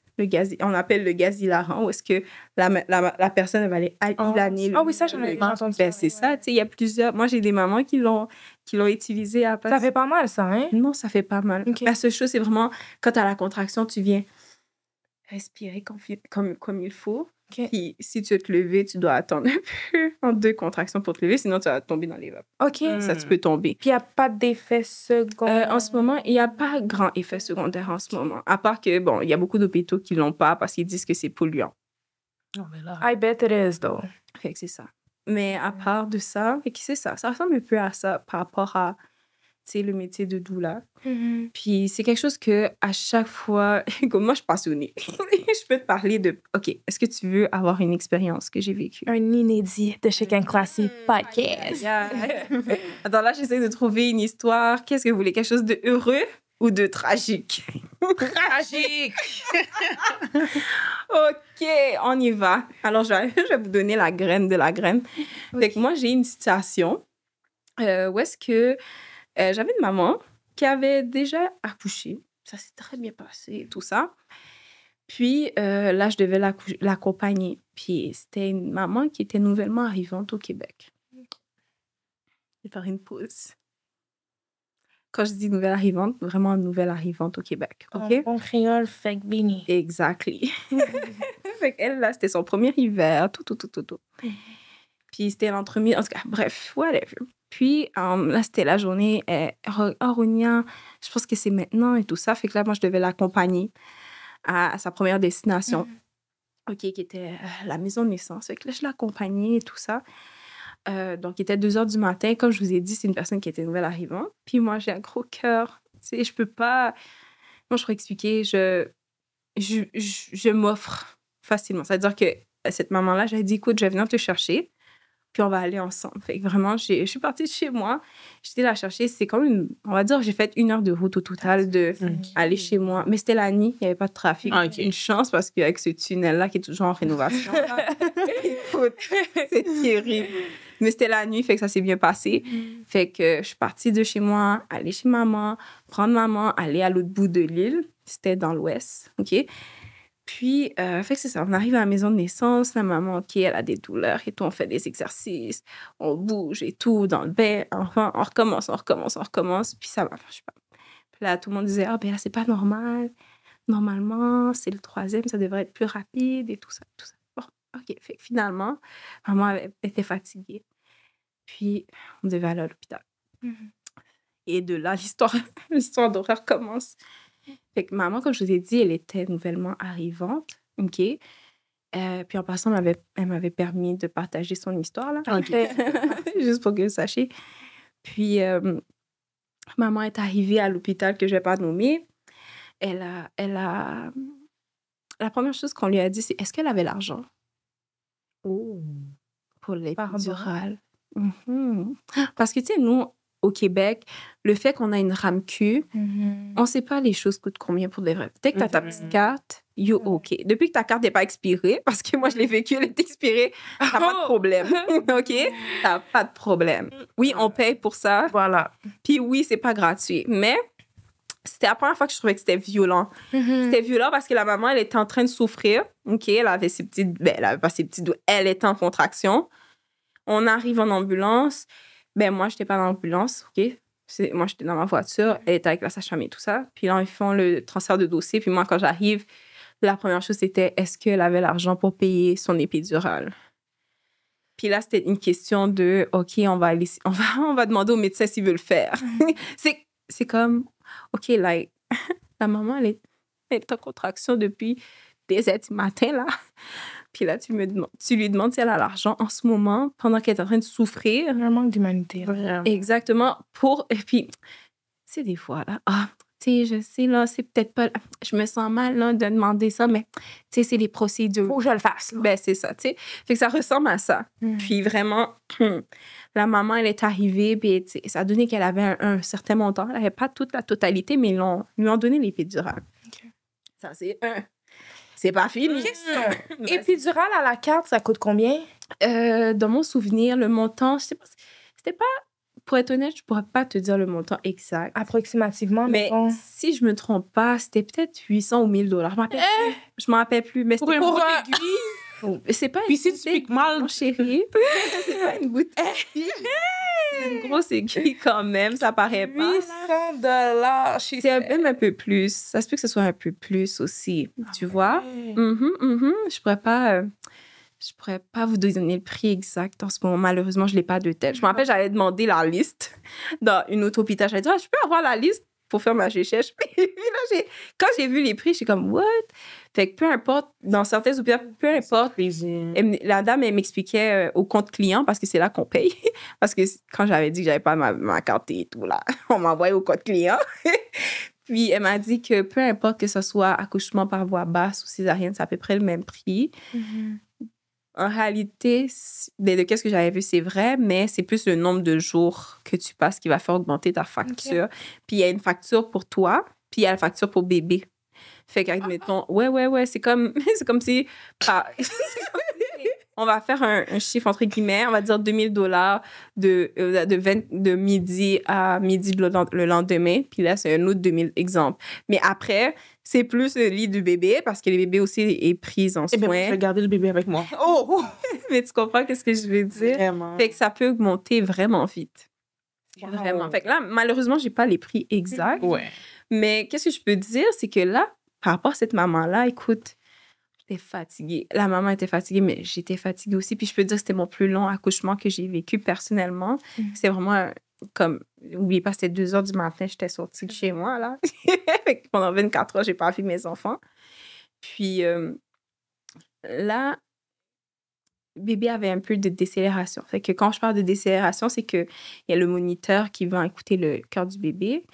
on appelle le gaz hilarant, où est-ce que la personne elle va aller hilaner. Ah oui, ça, j'en ai entendu. Ben, c'est ça, tu sais, il y a plusieurs. Moi, j'ai des mamans qui l'ont utilisé à place. Ça fait pas mal, ça, hein? Non, ça fait pas mal. Ok. La seule chose, c'est vraiment quand tu as la contraction, tu viens respirer comme il faut. Ok. Puis si tu veux te lever, tu dois attendre un peu en 2 contractions pour te lever, sinon tu vas tomber dans les vapes. OK. Ça, tu peux tomber. Puis il n'y a pas d'effet secondaire. En ce moment, il n'y a pas grand effet secondaire en ce moment. À part que, bon, il y a beaucoup d'hôpitaux qui ne l'ont pas parce qu'ils disent que c'est polluant. Non, mais là. I bet it is, though. Fait que c'est ça. Mais à part de ça, fait que c'est ça. Ça ressemble un peu à ça par rapport à, tu sais, le métier de doula. Puis c'est quelque chose que à chaque fois, comme moi, je suis passionnée. Je peux te parler de, OK, est-ce que tu veux avoir une expérience que j'ai vécue? Un inédit de Chicken Classy Podcast. Yeah. Attends, là, j'essaie de trouver une histoire. Qu'est-ce que vous voulez? Quelque chose de heureux ou de tragique? Tragique! OK, on y va. Alors, je vais vous donner la graine de la graine. Fait que moi, j'ai une situation où est-ce que j'avais une maman qui avait déjà accouché. Ça s'est très bien passé, tout ça. Puis là, je devais l'accompagner. Puis c'était une maman qui était nouvellement arrivante au Québec. Je vais faire une pause. Quand je dis nouvelle arrivante, vraiment nouvelle arrivante au Québec. OK? En bon créole, fake beanie. Exactly. Fait qu'elle, là, c'était son premier hiver, tout. Puis c'était l'entremise, en tout cas, bref, whatever. Puis là, c'était la journée, Ronia, je pense que c'est maintenant et tout ça. Fait que là, moi, je devais l'accompagner à sa première destination, OK, qui était la maison de naissance. Fait que là, je l'accompagnais et tout ça. Donc, il était 2 heures du matin. Comme je vous ai dit, c'est une personne qui était nouvelle arrivante. Puis moi, j'ai un gros cœur. Tu sais, je peux pas... Moi, je pourrais expliquer, je m'offre facilement. C'est-à-dire que cette maman-là, j'avais dit, écoute, je vais venir te chercher, puis on va aller ensemble. Fait que vraiment, je suis partie de chez moi. J'étais la chercher. C'est comme on va dire, j'ai fait 1 heure de route au total aller chez moi. Mais c'était la nuit, il n'y avait pas de trafic. Okay. Une chance parce qu'avec ce tunnel-là qui est toujours en rénovation, écoute, c'est terrible. Mais c'était la nuit, fait que ça s'est bien passé. Fait que je suis partie de chez moi, aller chez maman, prendre maman, aller à l'autre bout de l'île. C'était dans l'ouest, OK? Puis, fait que c'est ça. On arrive à la maison de naissance. La maman, OK, elle a des douleurs et tout. On fait des exercices. On bouge et tout dans le bain. Enfin, on recommence. Puis ça marche pas. Puis là, tout le monde disait, ah, ben là, c'est pas normal. Normalement, c'est le 3e. Ça devrait être plus rapide et tout ça. Bon, OK. Fait que finalement, maman était fatiguée. Puis, on devait aller à l'hôpital. Et de là, l'histoire d'horreur commence. Fait que maman, comme je vous ai dit, elle était nouvellement arrivante, OK? Puis en passant, elle m'avait permis de partager son histoire, là. OK. Juste pour que vous sachiez. Puis maman est arrivée à l'hôpital que je ne vais pas nommer. Elle a... La première chose qu'on lui a dit, c'est est-ce qu'elle avait l'argent? Oh. Pour l'épidurale. Parce que, tu sais, nous, au Québec, le fait qu'on a une RAMQ, on ne sait pas les choses coûtent combien pour de vrai. Dès que tu as ta petite carte, you OK. Depuis que ta carte n'est pas expirée, parce que moi, je l'ai vécu, elle est expirée, tu n'as pas de problème. OK? Tu n'as pas de problème. Oui, on paye pour ça. Voilà. Puis oui, c'est pas gratuit. Mais c'était la première fois que je trouvais que c'était violent. C'était violent parce que la maman, elle était en train de souffrir. OK? Elle avait ses petites... Ben, elle avait pas ses petites... Elle était en contraction. On arrive en ambulance. Ben, moi, je n'étais pas dans l'ambulance, OK? Moi, j'étais dans ma voiture. Elle était avec la sage-femme et tout ça. Puis là, ils font le transfert de dossier. Puis moi, quand j'arrive, la première chose, c'était est-ce qu'elle avait l'argent pour payer son épidurale? Puis là, c'était une question de OK, on va demander au médecin s'il veut le faire. C'est comme OK, like, la maman, elle est en contraction depuis des heures du matin, là. Puis là, tu lui demandes si elle a l'argent en ce moment, pendant qu'elle est en train de souffrir. Un manque d'humanité. Vraiment. Exactement. Et puis, c'est des fois, là, tu sais, je sais, là, c'est peut-être pas... Je me sens mal, là, de demander ça, mais, tu sais, c'est des procédures. Faut que je le fasse, là. Ben, c'est ça, tu sais. Fait que ça ressemble à ça. Puis vraiment, la maman, elle est arrivée, puis ça a donné qu'elle avait un certain montant. Elle n'avait pas toute la totalité, mais ils lui ont donné l'épidurale. OK. Ça, c'est un. C'est pas fini. Question. Épidural à la carte, ça coûte combien? Dans mon souvenir, le montant, je sais pas, c'était pas... Pour être honnête, je pourrais pas te dire le montant exact. Approximativement, Mais mettons. si je me trompe pas, c'était peut-être 800 ou 1000 $. Je m'en rappelle plus. Mais Pour c'était un Pour un- aiguille. c'est pas Puis une si tu piques mal, mon chéri. C'est pas une bouteille. C'est une grosse aiguille quand même, ça paraît pas. 800 $. C'est même un peu plus. Ça se peut que ce soit un peu plus aussi, tu vois. Je pourrais pas vous donner le prix exact en ce moment. Malheureusement, je l'ai pas de tête. Je me rappelle, j'avais demandé la liste dans une autre hôpital. J'avais dit, je peux avoir la liste pour faire ma chéchèche. Puis là, quand j'ai vu les prix, je suis comme, what? Fait que peu importe, dans certains hôpitaux, peu importe. La dame, elle m'expliquait au compte client parce que c'est là qu'on paye. Parce que quand j'avais dit que j'avais pas ma carte et tout, là, on m'envoyait au compte client. Puis elle m'a dit que peu importe que ce soit accouchement par voie basse ou césarienne, c'est à peu près le même prix. En réalité, de qu'est-ce que j'avais vu, c'est vrai, mais c'est plus le nombre de jours que tu passes qui va faire augmenter ta facture. Okay. Puis il y a une facture pour toi, puis il y a la facture pour bébé. Fait qu'admettons, ouais, c'est comme si... on va faire un chiffre entre guillemets, on va dire 2000 $ de midi à midi le lendemain. Puis là, c'est un autre 2000 exemple. Mais après, c'est plus le lit du bébé parce que le bébé aussi est pris en soin. Eh bien, je vais garder le bébé avec moi. Oh! Mais tu comprends qu'est-ce que je veux dire? Vraiment. Fait que ça peut augmenter vraiment vite. Wow. Vraiment. Fait que là, malheureusement, j'ai pas les prix exacts. Ouais. Mais qu'est-ce que je peux dire, c'est que là, par rapport à cette maman-là, écoute, j'étais fatiguée. La maman était fatiguée, mais j'étais fatiguée aussi. Puis je peux dire que c'était mon plus long accouchement que j'ai vécu personnellement. C'est vraiment comme... N'oubliez pas, c'était 2 heures du matin, j'étais sortie de chez moi, là. Fait que pendant 24 heures, j'ai pas vu mes enfants. Puis là, bébé avait un peu de décélération. Fait que quand je parle de décélération, c'est qu'il y a le moniteur qui va écouter le cœur du bébé.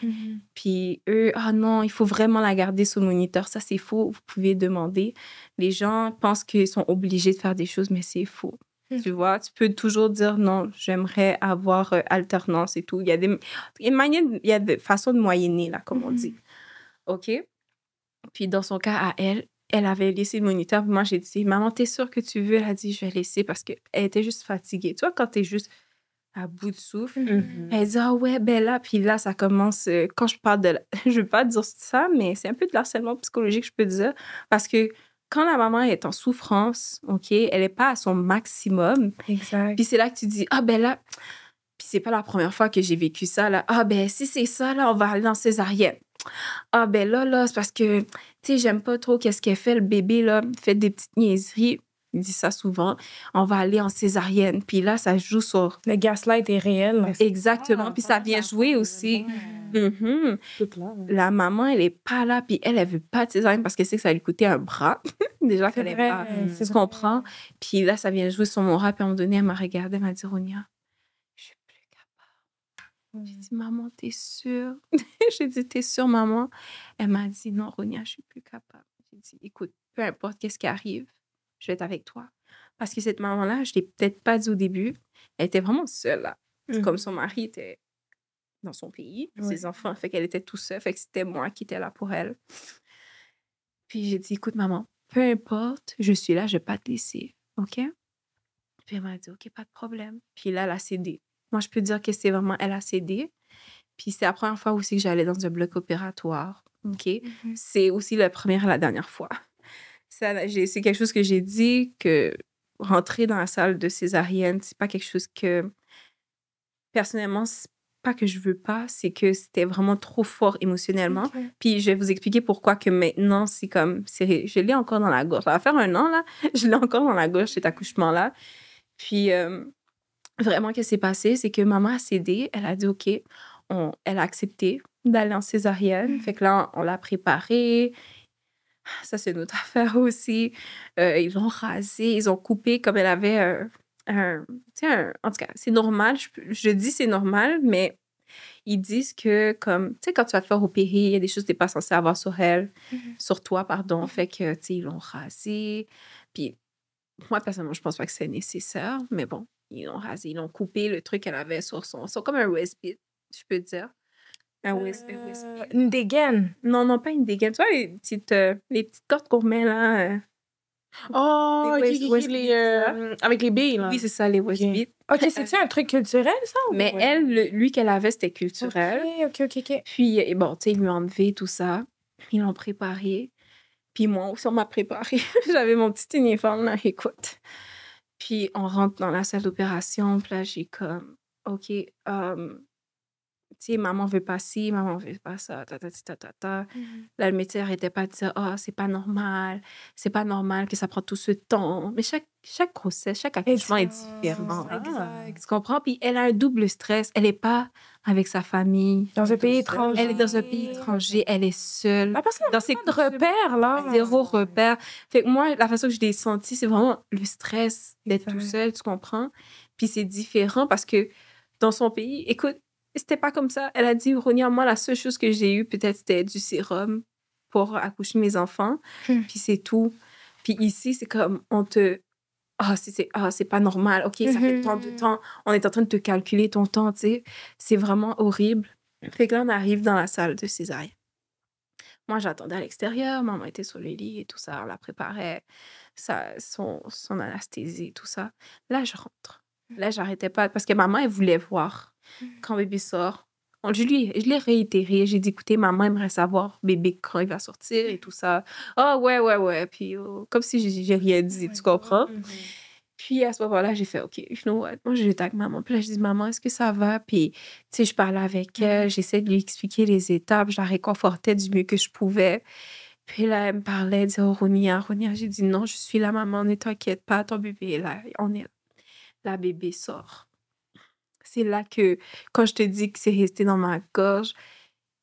Puis eux, non, il faut vraiment la garder sur le moniteur. Ça, c'est faux. Vous pouvez demander. Les gens pensent qu'ils sont obligés de faire des choses, mais c'est faux. Tu vois, tu peux toujours dire non, j'aimerais avoir alternance et tout. Il y a des façons de moyenner, là, comme on dit. OK? Puis dans son cas, à elle avait laissé le moniteur. Moi, j'ai dit, maman, t'es sûre que tu veux? Elle a dit, je vais laisser parce qu'elle était juste fatiguée. Tu vois, quand t'es juste à bout de souffle, elle dit, ouais, ben là, puis là, ça commence. Quand je parle de. Je veux pas dire ça, mais c'est un peu de l'harcèlement psychologique, je peux dire. Parce que quand la maman est en souffrance, OK, elle n'est pas à son maximum. Exact. Puis c'est là que tu dis, ben là. Puis c'est pas la première fois que j'ai vécu ça, là. Ben si c'est ça, là, on va aller dans césarienne. Ben là, c'est parce que, tu sais, j'aime pas trop qu'est-ce qu'elle fait, le bébé, là, fait des petites niaiseries. Il dit ça souvent. On va aller en césarienne. Puis là, ça joue sur... Le gaslight est réel. Exactement. Puis ça vient jouer aussi. La maman, elle est pas là. Puis elle veut pas de césarienne parce qu'elle sait que ça va lui coûter un bras. Déjà qu'elle est pas... Tu comprends? Puis là, ça vient jouer sur mon bras. Puis à un moment donné, elle m'a regardée, elle m'a dit, Ronia, je suis plus capable. J'ai dit, maman, t'es sûre? J'ai dit, t'es sûre, maman? Elle m'a dit, non, Ronia, je suis plus capable. J'ai dit, écoute, peu importe qu'est-ce qui arrive, je vais être avec toi. Parce que cette maman-là, je ne l'ai peut-être pas dit au début, elle était vraiment seule, là. Comme son mari était dans son pays, ses enfants, fait qu'elle était tout seule, fait que c'était moi qui étais là pour elle. Puis j'ai dit, écoute, maman, peu importe, je suis là, je ne vais pas te laisser, OK? Puis elle m'a dit, OK, pas de problème. Puis là, elle a cédé. Moi, je peux dire que c'est vraiment, elle a cédé. Puis c'est la première fois aussi que j'allais dans un bloc opératoire, OK? C'est aussi la première et la dernière fois. C'est quelque chose que j'ai dit, que rentrer dans la salle de césarienne, c'est pas quelque chose que, personnellement, c'est pas que je veux pas, c'est que c'était vraiment trop fort émotionnellement. Puis je vais vous expliquer pourquoi que maintenant, c'est comme, je l'ai encore dans la gorge. Ça va faire 1 an, là, je l'ai encore dans la gorge, cet accouchement-là. Puis vraiment, qu'est-ce qui s'est passé, c'est que maman a cédé, elle a dit, OK, elle a accepté d'aller en césarienne. Fait que là, on l'a préparée. Ça, c'est une autre affaire aussi. Ils l'ont rasée, ils ont coupé comme elle avait en tout cas, c'est normal. Je dis c'est normal, mais ils disent que, comme, tu sais, quand tu vas te faire opérer, il y a des choses que tu n'es pas censé avoir sur elle, sur toi, pardon. Fait que, tu sais, ils l'ont rasée. Puis, moi, personnellement, je pense pas que c'est nécessaire, mais bon, ils l'ont rasée, ils l'ont coupé le truc qu'elle avait sur son comme un USB, je peux dire. Une dégaine. Non, pas une dégaine. Tu vois, les petites cordes qu'on met là. Oh, Les West les, Beat, avec les billes, là. Oui, c'est ça, les West Ok. Beat. OK, c'est-tu un truc culturel, ça? ou- Mais Ouais. elle, lui qu'elle avait, c'était culturel. OK. Puis, bon, tu sais, ils lui ont enlevé tout ça. Ils l'ont préparé. Puis moi aussi, on m'a préparé. J'avais mon petit uniforme, là, écoute. Puis on rentre dans la salle d'opération. Puis là, j'ai comme, OK, tu sais, maman veut pas ci, maman veut pas ça, ta. Là, le médecin n'arrêtait pas de dire, c'est pas normal que ça prend tout ce temps. Mais chaque grossesse, chaque accouchement est différent. Exact. Tu comprends? Puis elle a un double stress. Elle n'est pas avec sa famille. Dans un pays étranger. Elle est dans un pays étranger. Elle est seule. La personne Dans n'a ses pas de repères, là. Zéro repère. Fait que moi, la façon que je l'ai senti, c'est vraiment le stress d'être tout Exact. seul, tu comprends? Puis c'est différent parce que dans son pays, écoute, c'était pas comme ça. Elle a dit, Ronia, moi, la seule chose que j'ai eue, peut-être, c'était du sérum pour accoucher mes enfants. Puis c'est tout. Puis ici, c'est comme, on te... c'est pas normal. OK, ça fait tant de temps. On est en train de te calculer ton temps, tu sais. C'est vraiment horrible. Fait que là, on arrive dans la salle de césarienne. Moi, j'attendais à l'extérieur. Maman était sur le lit et tout ça. On la préparait, son anesthésie et tout ça. Là, je rentre. Là, j'arrêtais pas parce que maman, elle voulait voir quand bébé sort. Je l'ai réitéré. J'ai dit, écoutez, maman aimerait savoir bébé quand il va sortir et tout ça. Ah, ouais. Puis, comme si j'ai rien dit, tu comprends? Puis, à ce moment-là, j'ai fait, OK, you know what? Moi, j'étais avec maman. Puis là, je dis, maman, est-ce que ça va? Puis, tu sais, je parlais avec elle. J'essaie de lui expliquer les étapes. Je la réconfortais du mieux que je pouvais. Puis là, elle me parlait, elle disait, oh, Ronia. J'ai dit, non, je suis là, maman. Ne t'inquiète pas, ton bébé est là. On est là. La bébé sort. C'est là que, quand je te dis que c'est resté dans ma gorge,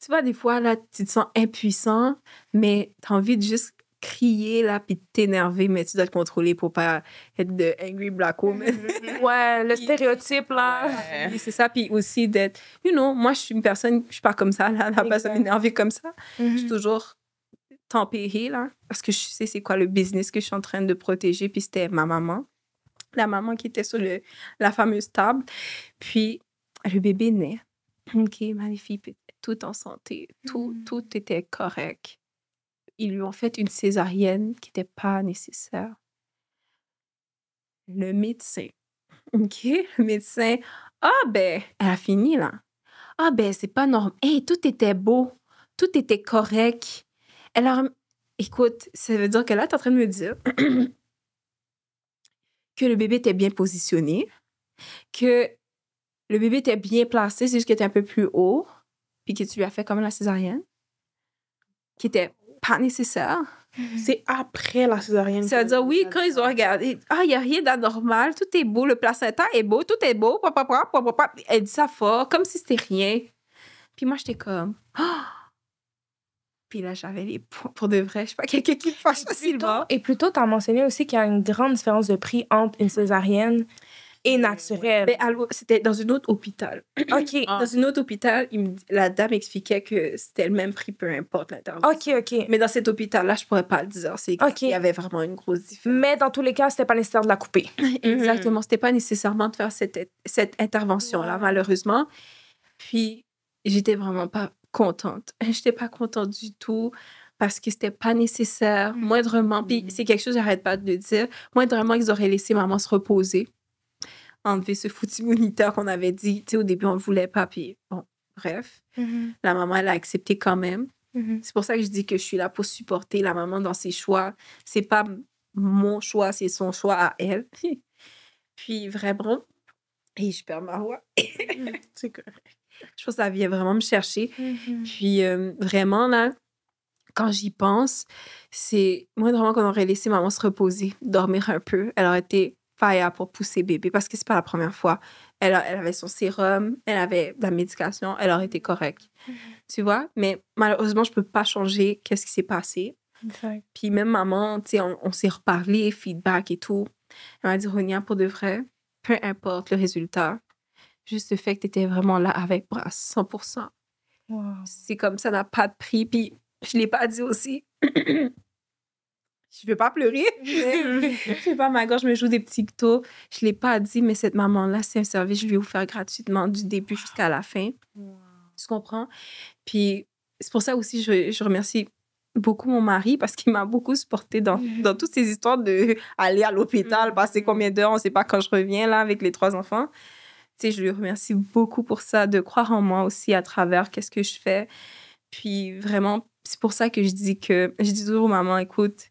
tu vois, des fois, là, tu te sens impuissant, mais tu as envie de juste crier, là, puis de t'énerver, mais tu dois te contrôler pour pas être de angry black woman. Ouais, le stéréotype, là. Et c'est ça, puis aussi d'être... moi, je suis une personne, je suis pas comme ça, là, la personne énervée comme ça. Je suis toujours tempérée, là, parce que je sais c'est quoi le business que je suis en train de protéger, puis c'était ma maman. La maman qui était sur la fameuse table. Puis, le bébé naît. OK, magnifique, tout en santé. Tout était correct. Ils lui ont fait une césarienne qui n'était pas nécessaire. Le médecin, elle a fini, là. C'est pas normal. Hey, tout était beau. Tout était correct. Alors, écoute, ça veut dire que là, tu es en train de me dire... que le bébé était bien positionné, que le bébé était bien placé, c'est juste qu'il était un peu plus haut, puis que tu lui as fait comme la césarienne, qui était pas nécessaire. C'est après la césarienne. Ça veut dire, oui, quand ils ont regardé, il n'y a rien d'anormal, tout est beau, le placenta est beau, tout est beau, papa. Elle dit ça fort, comme si c'était rien. Puis moi, j'étais comme, Puis là, j'avais les points pour de vrai. Je sais pas, quelqu'un qui me fâche facilement. Et plutôt, tu as mentionné aussi qu'il y a une grande différence de prix entre une césarienne et naturelle. Mais c'était dans un autre hôpital. OK. Dans un autre hôpital, la dame expliquait que c'était le même prix, peu importe l'intervention. OK. Mais dans cet hôpital-là, je pourrais pas le dire. Il y avait vraiment une grosse différence. Mais dans tous les cas, c'était pas nécessaire de la couper. Exactement. C'était pas nécessairement de faire cette intervention-là, malheureusement. Puis, j'étais vraiment pas contente. J'étais pas contente du tout parce que c'était pas nécessaire, moindrement. Puis, c'est quelque chose, j'arrête pas de le dire. Moindrement, ils auraient laissé maman se reposer, enlever ce foutu moniteur qu'on avait dit. Tu sais, au début, on le voulait pas. Puis, bon, bref. La maman, elle a accepté quand même. C'est pour ça que je dis que je suis là pour supporter la maman dans ses choix. C'est pas mon choix, c'est son choix à elle. Puis, vraiment, et je perds ma voix. C'est correct. Je pense que ça vient vraiment me chercher. Puis, vraiment, là, quand j'y pense, c'est moindrement qu'on aurait laissé maman se reposer, dormir un peu. Elle aurait été fire pour pousser bébé parce que c'est pas la première fois. Elle avait son sérum, elle avait de la médication, elle aurait été correcte. Tu vois? Mais malheureusement, je peux pas changer qu'est-ce qui s'est passé. Exact. Puis même maman, tu sais, on s'est reparlé, feedback et tout. Elle m'a dit, Ronia, pour de vrai, peu importe le résultat, juste le fait que tu étais vraiment là avec moi à 100%. Wow. C'est comme ça n'a pas de prix. Puis je l'ai pas dit aussi. Je veux pas pleurer. Je sais pas, ma gorge me joue des petits couteaux. Je l'ai pas dit, mais cette maman-là, c'est un service que je lui ai offert gratuitement du début jusqu'à la fin. Tu comprends? Puis c'est pour ça aussi, je remercie beaucoup mon mari parce qu'il m'a beaucoup supporté dans toutes ces histoires de aller à l'hôpital, passer combien d'heures, on ne sait pas quand je reviens là avec les 3 enfants. Tu sais, je lui remercie beaucoup pour ça, de croire en moi aussi à travers qu'est-ce que je fais. Puis vraiment, c'est pour ça que je dis toujours aux mamans, écoute,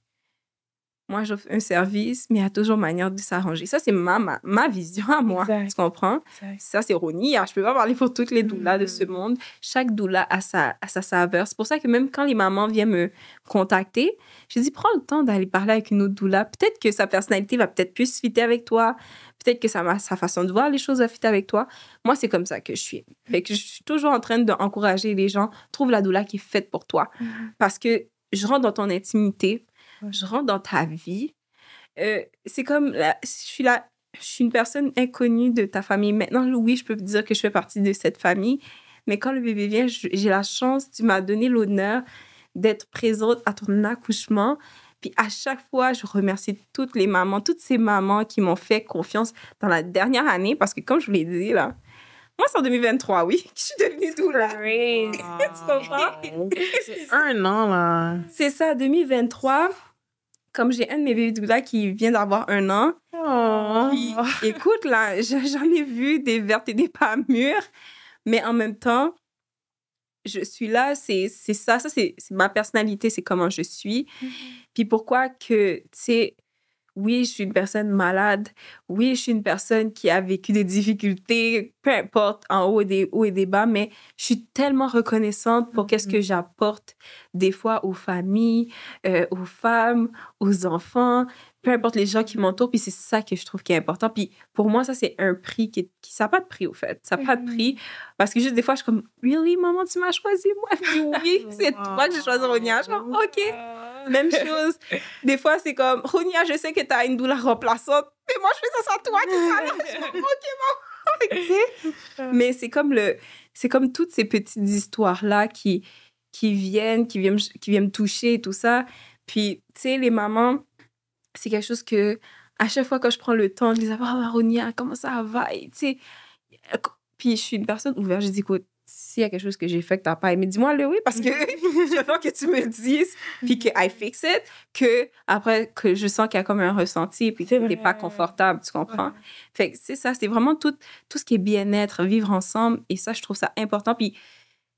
moi, j'offre un service, mais il y a toujours manière de s'arranger. Ça, c'est ma vision à moi. Exact. Tu comprends? Exact. Ça, c'est Ronnie. Je peux pas parler pour toutes les doulas de ce monde. Chaque doula a sa saveur. C'est pour ça que même quand les mamans viennent me contacter, je dis, prends le temps d'aller parler avec une autre doula. Peut-être que sa personnalité va peut-être plus fitter avec toi. Peut-être que sa façon de voir les choses va fitter avec toi. Moi, c'est comme ça que je suis. Fait que je suis toujours en train d'encourager les gens. Trouve la doula qui est faite pour toi. Parce que je rentre dans ton intimité. Je rentre dans ta vie. C'est comme, je suis une personne inconnue de ta famille. Maintenant, oui, je peux te dire que je fais partie de cette famille. Mais quand le bébé vient, j'ai la chance, tu m'as donné l'honneur d'être présente à ton accouchement. Puis à chaque fois, je remercie toutes ces mamans qui m'ont fait confiance dans la dernière année. Parce que comme je vous l'ai dit, là, moi, c'est en 2023, oui, je suis devenue doula. Tu comprends? C'est 1 an, là. C'est ça, 2023. Comme j'ai un de mes bébés doula qui vient d'avoir 1 an. Puis, écoute, là, j'en ai vu des vertes et des pas mûres. Mais en même temps, je suis là, c'est ça, c'est ma personnalité, c'est comment je suis. Puis pourquoi que, tu sais, oui, je suis une personne malade. Oui, je suis une personne qui a vécu des difficultés, peu importe, en haut et des bas, mais je suis tellement reconnaissante pour qu'est-ce que j'apporte des fois aux familles, aux femmes, aux enfants, peu importe les gens qui m'entourent. Puis c'est ça que je trouve qui est important. Puis pour moi, ça, c'est un prix ça n'a pas de prix, au fait. Ça n'a pas de prix. Parce que juste des fois, je suis comme, really, maman, tu m'as choisi, moi? Puis oui, c'est toi que j'ai choisi, Ronia. Genre, OK. Même chose. Des fois, c'est comme, Ronia, je sais que tu as une douleur remplaçante, mais moi, je fais ça sans toi. OK, bon. Mais c'est comme toutes ces petites histoires-là qui viennent me toucher et tout ça. Puis, tu sais, les mamans, c'est quelque chose que, à chaque fois que je prends le temps de les avoir, oh, Ronia, comment ça va? Et, tu sais, puis je suis une personne ouverte. Je dis, écoute, s'il y a quelque chose que j'ai fait que t'as pas aimé, dis-moi-le, oui, parce que je veux que tu me le dises, puis que I fix it, que après, que je sens qu'il y a comme un ressenti, puis que t'es pas confortable, tu comprends? Ouais. Fait que c'est ça, c'est vraiment tout ce qui est bien-être, vivre ensemble, et ça, je trouve ça important, puis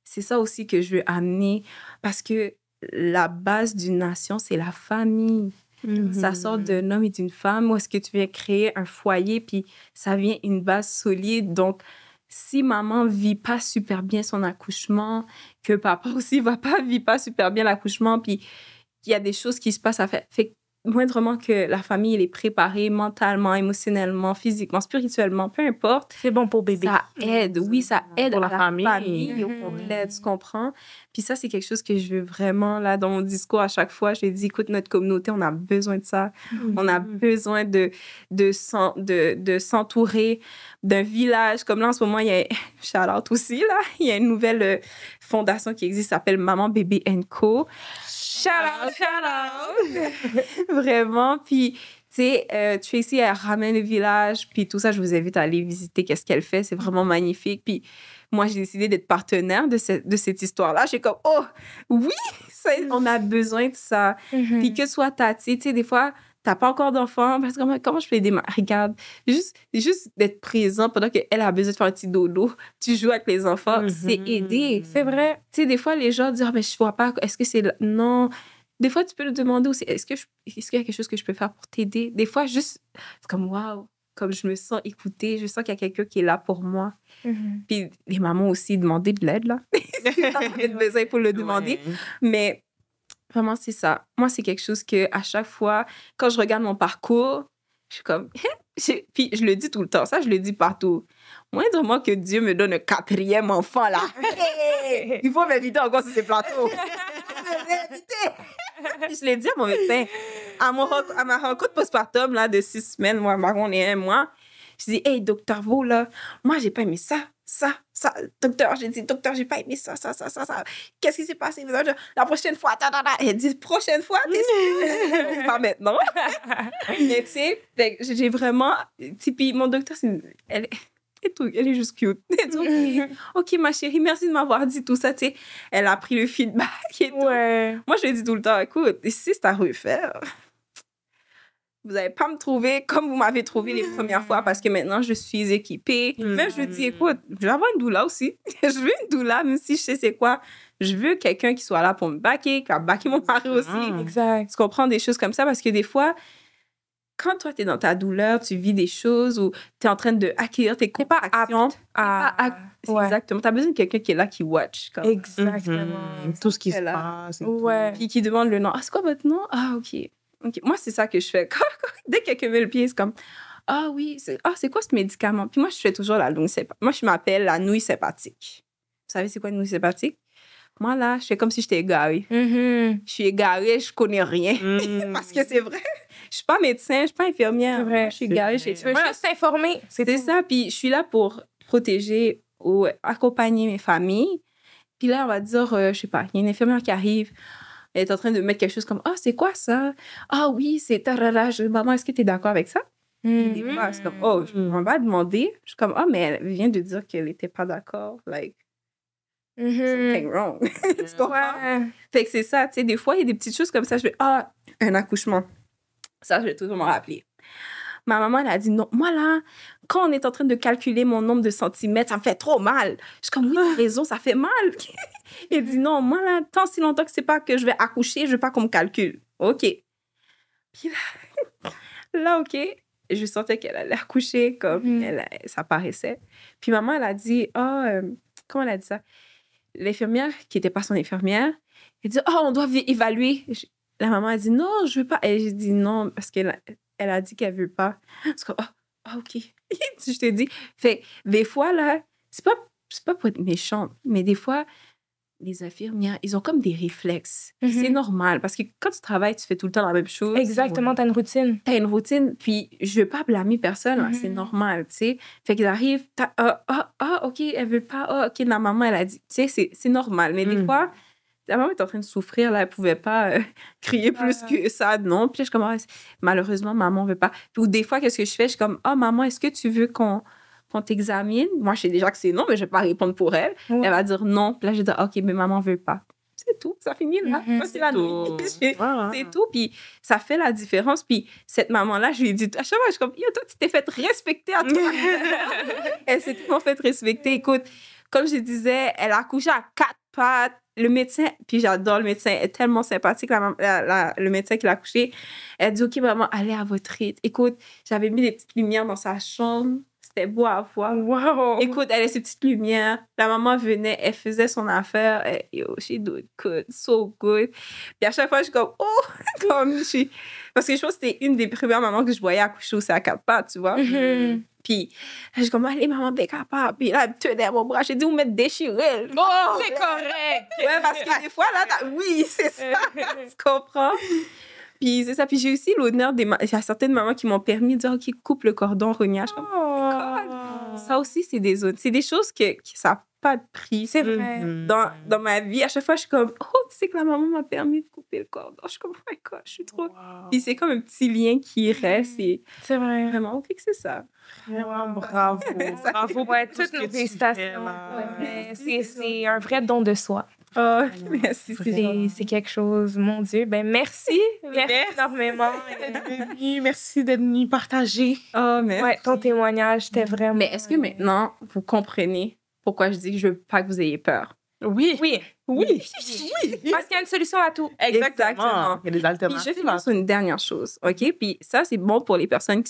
c'est ça aussi que je veux amener, parce que la base d'une nation, c'est la famille. Ça sort d'un homme et d'une femme, où est-ce que tu viens créer un foyer, puis ça vient une base solide, donc si maman vit pas super bien son accouchement, que papa aussi vit pas super bien l'accouchement, puis qu'il y a des choses qui se passent, fait moindrement que la famille elle est préparée mentalement, émotionnellement, physiquement, spirituellement, peu importe. C'est bon pour bébé. Ça aide, oui, ça aide pour la famille famille. au complet, tu comprends? Puis ça, c'est quelque chose que je veux vraiment, là, dans mon discours, à chaque fois, je dis, écoute, notre communauté, on a besoin de ça. On a besoin de s'entourer d'un village. Comme là, en ce moment, il y a, shout-out aussi, là, il y a une nouvelle fondation qui existe, qui s'appelle Maman Bébé & Co. Shout out! Vraiment. Puis, tu sais, Tracy, elle ramène le village, puis tout ça, je vous invite à aller visiter qu'est-ce qu'elle fait. C'est vraiment magnifique. Puis, moi, j'ai décidé d'être partenaire de cette histoire-là. J'ai comme, oh, oui, on a besoin de ça. Puis que soit Tati, tu sais, des fois, t'as pas encore d'enfant, parce que comment je peux aider regarde, juste d'être présent pendant qu'elle a besoin de faire un petit dodo, tu joues avec les enfants, c'est aider. C'est vrai. Tu sais, des fois, les gens disent, mais je vois pas, est-ce que c'est... Non. Des fois, tu peux le demander aussi, est-ce qu'il y a quelque chose que je peux faire pour t'aider? Des fois, juste, c'est comme, waouh, comme je me sens écoutée, je sens qu'il y a quelqu'un qui est là pour moi. Puis les mamans aussi, demander de l'aide, là. J'ai besoin pour le demander. Ouais. Mais vraiment, c'est ça. Moi, c'est quelque chose que à chaque fois, quand je regarde mon parcours, je suis comme... Puis je le dis tout le temps, ça, je le dis partout. Moindrement que Dieu me donne un 4e enfant, là. Il faut m'inviter encore sur ces plateaux. Je l'ai dit à mon médecin. À ma rencontre postpartum, là, de 6 semaines, moi, on est 1 mois. Je dis, hey, docteur Vaux, là, moi, j'ai pas aimé ça. Docteur, j'ai dit, docteur, j'ai pas aimé ça. Qu'est-ce qui s'est passé? La prochaine fois, elle dit, prochaine fois, t'es sûre? Pas maintenant. Mais tu sais, j'ai vraiment... Puis mon docteur, et tout. Elle est juste cute. Et tout. OK, ma chérie, merci de m'avoir dit tout ça. Tu sais, elle a pris le feedback et tout. Ouais. Moi, je lui dis tout le temps, écoute, si c'est à refaire, vous n'allez pas me trouver comme vous m'avez trouvé les premières fois parce que maintenant, je suis équipée. Même, je lui dis, écoute, je vais avoir une doula aussi. Je veux une doula, même si je sais c'est quoi. Je veux quelqu'un qui soit là pour me backer, qui va backer mon mari aussi. Exact. Tu comprends des choses comme ça parce que des fois, quand toi, tu es dans ta douleur, tu vis des choses ou tu es en train d'acquérir tes T'es pas contractions. apte. Ouais. Exactement. Tu as besoin de quelqu'un qui est là, qui watch. Comme, Exactement. Tout ce qui se Elle a- passe. et Ouais. puis qui demande le nom. Ah, c'est quoi votre nom? Ah, OK. Moi, c'est ça que je fais. Dès que quelqu'un met le pied, c'est comme, ah oui, c'est quoi ce médicament? Puis moi, je fais toujours la nouille sympathique. Moi, je m'appelle la nouille sympathique. Vous savez, c'est quoi une nouille sympathique? Moi, là, je fais comme si j'étais égarée. Je suis égarée, je connais rien. tout. Parce que c'est vrai. Je suis pas médecin, je suis pas infirmière. C'est vrai. Moi, je suis égarée. C'est Tu veux Voilà. juste s'informer. C'est tout. ça. Puis je suis là pour protéger ou accompagner mes familles. Puis là, on va dire, je sais pas, il y a une infirmière qui arrive. Elle est en train de mettre quelque chose comme, ah, c'est quoi ça? Ah oui, c'est tarara. Maman, est-ce que tu es d'accord avec ça? Des fois, c'est comme, oh, je m'en vais demander. Je suis comme, ah, mais elle vient de dire qu'elle n'était pas d'accord. Like, something wrong. Tu comprends? Ouais. Fait que c'est ça, tu sais, des fois, il y a des petites choses comme ça. Je fais, ah, un accouchement. Ça, je vais toujours m'en rappeler. Ma maman, elle a dit, non, moi, là, quand on est en train de calculer mon nombre de centimètres, ça me fait trop mal. Je suis comme, oui, t'as raison, ça fait mal. Elle dit, non, moi, là, tant si longtemps que c'est pas que je vais accoucher, je veux pas qu'on me calcule. OK. Puis là, OK, je sentais qu'elle allait accoucher, comme ça paraissait. Puis maman, elle a dit, comment elle a dit ça? L'infirmière, qui n'était pas son infirmière, elle dit, on doit évaluer. La maman a dit, non, je veux pas. Et j'ai dit non, parce qu'elle a dit qu'elle veut pas. C'est comme, OK. Je te dis. Fait, des fois, là, c'est pas pour être méchante, mais des fois, les infirmières, ils ont comme des réflexes. Puis c'est normal, parce que quand tu travailles, tu fais tout le temps la même chose. Exactement, t'as une routine. T'as une routine, puis je veux pas blâmer personne, là, c'est normal, tu sais. Fait qu'ils arrivent, OK, elle veut pas, OK, la maman, elle a dit, tu sais, c'est normal. Mais des fois, la maman est en train de souffrir, là, elle pouvait pas crier plus que ça, non. Puis là, je suis comme, malheureusement, maman veut pas. Puis, ou des fois, qu'est-ce que je fais? Je suis comme, maman, est-ce que tu veux qu'on t'examine? Moi, je sais déjà que c'est non, mais je vais pas répondre pour elle. Ouais. Elle va dire non. Puis là, je dis, OK, mais maman veut pas. C'est tout, ça finit là. Moi, c'est la nuit. C'est tout. Puis ça fait la différence. Puis cette maman-là, je lui ai dit, à chaque fois, je suis comme, yo, toi, tu t'es fait respecter à toi. Elle s'est tellement fait respecter. Écoute, comme je disais, elle a accouché à 4 pattes. Le médecin, puis j'adore le médecin, elle est tellement sympathique, le médecin qui l'a accouché. Elle dit, OK, maman, allez à votre rythme. Écoute, j'avais mis des petites lumières dans sa chambre. C'était beau à voir. Wow. Écoute, elle a ses petites lumières. La maman venait, elle faisait son affaire. Et, yo, she do it good, so good. Puis à chaque fois, je suis comme, comme je suis... Parce que je pense que c'était une des premières mamans que je voyais accoucher aussi à 4 pattes, tu vois. Puis je suis comme, allez, maman, t'es capable. Puis là, elle me tenait à mon bras. J'ai dit, vous m'êtes déchiré. C'est correct. Ouais, parce que des fois, là, oui, c'est ça. Tu comprends? Puis c'est ça. Puis j'ai aussi l'honneur il y a certaines mamans qui m'ont permis de dire, OK, coupe le cordon, Ronia. Je suis comme, ça aussi, c'est des choses que ça n'a pas de prix. C'est vrai. Dans ma vie, à chaque fois, je suis comme, tu sais que la maman m'a permis de couper le cordon. Je suis comme, oh my God, je suis trop... Puis c'est comme un petit lien qui reste. Et C'est vrai. vraiment, OK, que c'est ça. Vraiment, bravo. Bravo pour Ouais, tout toutes ce que nos tu félicitations. fais, là. Ouais, c'est un vrai don de soi. Oh, merci. C'est quelque chose, mon Dieu. Ben, merci. Merci énormément. Merci d'être venu partager. Oh, merci. Ouais, ton témoignage, c'était vraiment... Mais est-ce que maintenant, vous comprenez pourquoi je dis que je veux pas que vous ayez peur? Oui. Oui. Parce qu'il y a une solution à tout. Exactement. Il y a des Puis je alternatives. finis sur une dernière chose, OK? Puis ça, c'est bon pour les personnes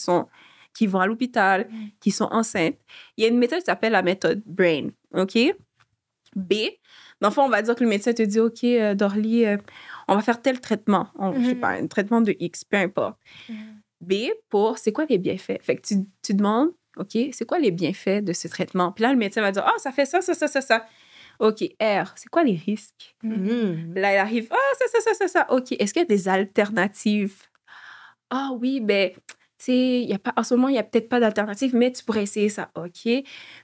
qui vont à l'hôpital, qui sont enceintes. Il y a une méthode qui s'appelle la méthode BRAIN, OK? B. Dans le fond, on va dire que le médecin te dit, OK, Dorly, on va faire tel traitement. Je sais pas, un traitement de X, peu importe. B, pour, c'est quoi les bienfaits? Fait que tu demandes, OK, c'est quoi les bienfaits de ce traitement? Puis là, le médecin va dire, ça fait ça. OK, R, c'est quoi les risques? Là, il arrive, ça. OK, est-ce qu'il y a des alternatives? Oui, ben, tu sais, en ce moment, il n'y a peut-être pas d'alternative, mais tu pourrais essayer ça. OK.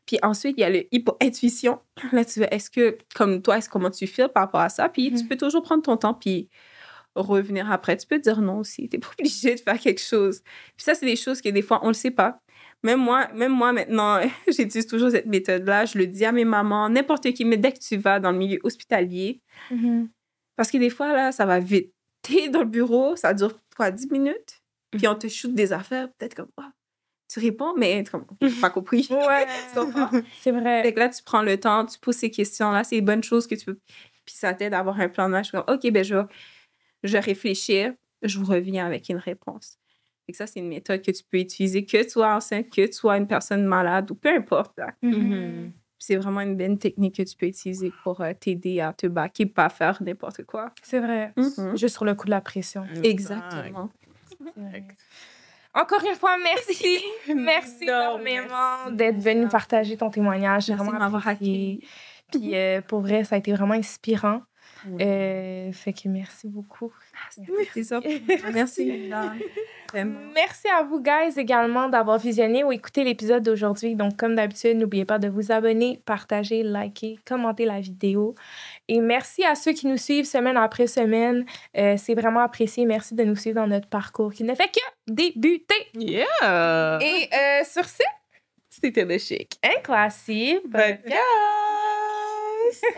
Puis ensuite, il y a le hypo-intuition. Là, tu veux, est-ce que, comme toi, comment tu feels par rapport à ça? Puis tu peux toujours prendre ton temps, puis revenir après. Tu peux dire non aussi. Tu n'es pas obligé de faire quelque chose. Puis ça, c'est des choses que des fois, on ne le sait pas. Même moi, maintenant, j'utilise toujours cette méthode-là. Je le dis à mes mamans, n'importe qui, mais dès que tu vas dans le milieu hospitalier, parce que des fois, là, ça va vite. T'es dans le bureau, ça dure, 10 minutes? Puis on te shoot des affaires, peut-être comme, tu réponds, mais comme, j'ai pas compris. Ouais, c'est vrai. Fait que là, tu prends le temps, tu poses ces questions-là, c'est des bonnes choses que tu peux... Puis ça t'aide à avoir un plan de match. Je suis comme, OK, ben je vais réfléchir, je vous reviens avec une réponse. Fait que ça, c'est une méthode que tu peux utiliser, que tu sois enceinte, que tu sois une personne malade ou peu importe. Là. C'est vraiment une bonne technique que tu peux utiliser pour t'aider à te baquer, pas faire n'importe quoi. C'est vrai. Juste sur le coup de la pression. Exactement. Encore une fois, merci. Merci énormément d'être venu partager ton témoignage. J'ai vraiment m'avoir apprécié. Puis pour vrai, ça a été vraiment inspirant. Fait que merci beaucoup. Merci. Merci à vous, guys, également d'avoir visionné ou écouté l'épisode d'aujourd'hui. Donc, comme d'habitude, n'oubliez pas de vous abonner, partager, liker, commenter la vidéo. Et merci à ceux qui nous suivent semaine après semaine. C'est vraiment apprécié. Merci de nous suivre dans notre parcours qui ne fait que débuter. Yeah! Et sur ce, C'était le chic. un classique. Podcast!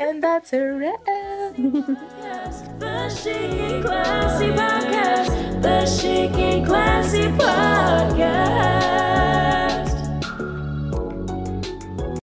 And that's a wrap. The Chic and Classy Podcast. The Chic and Classy Podcast.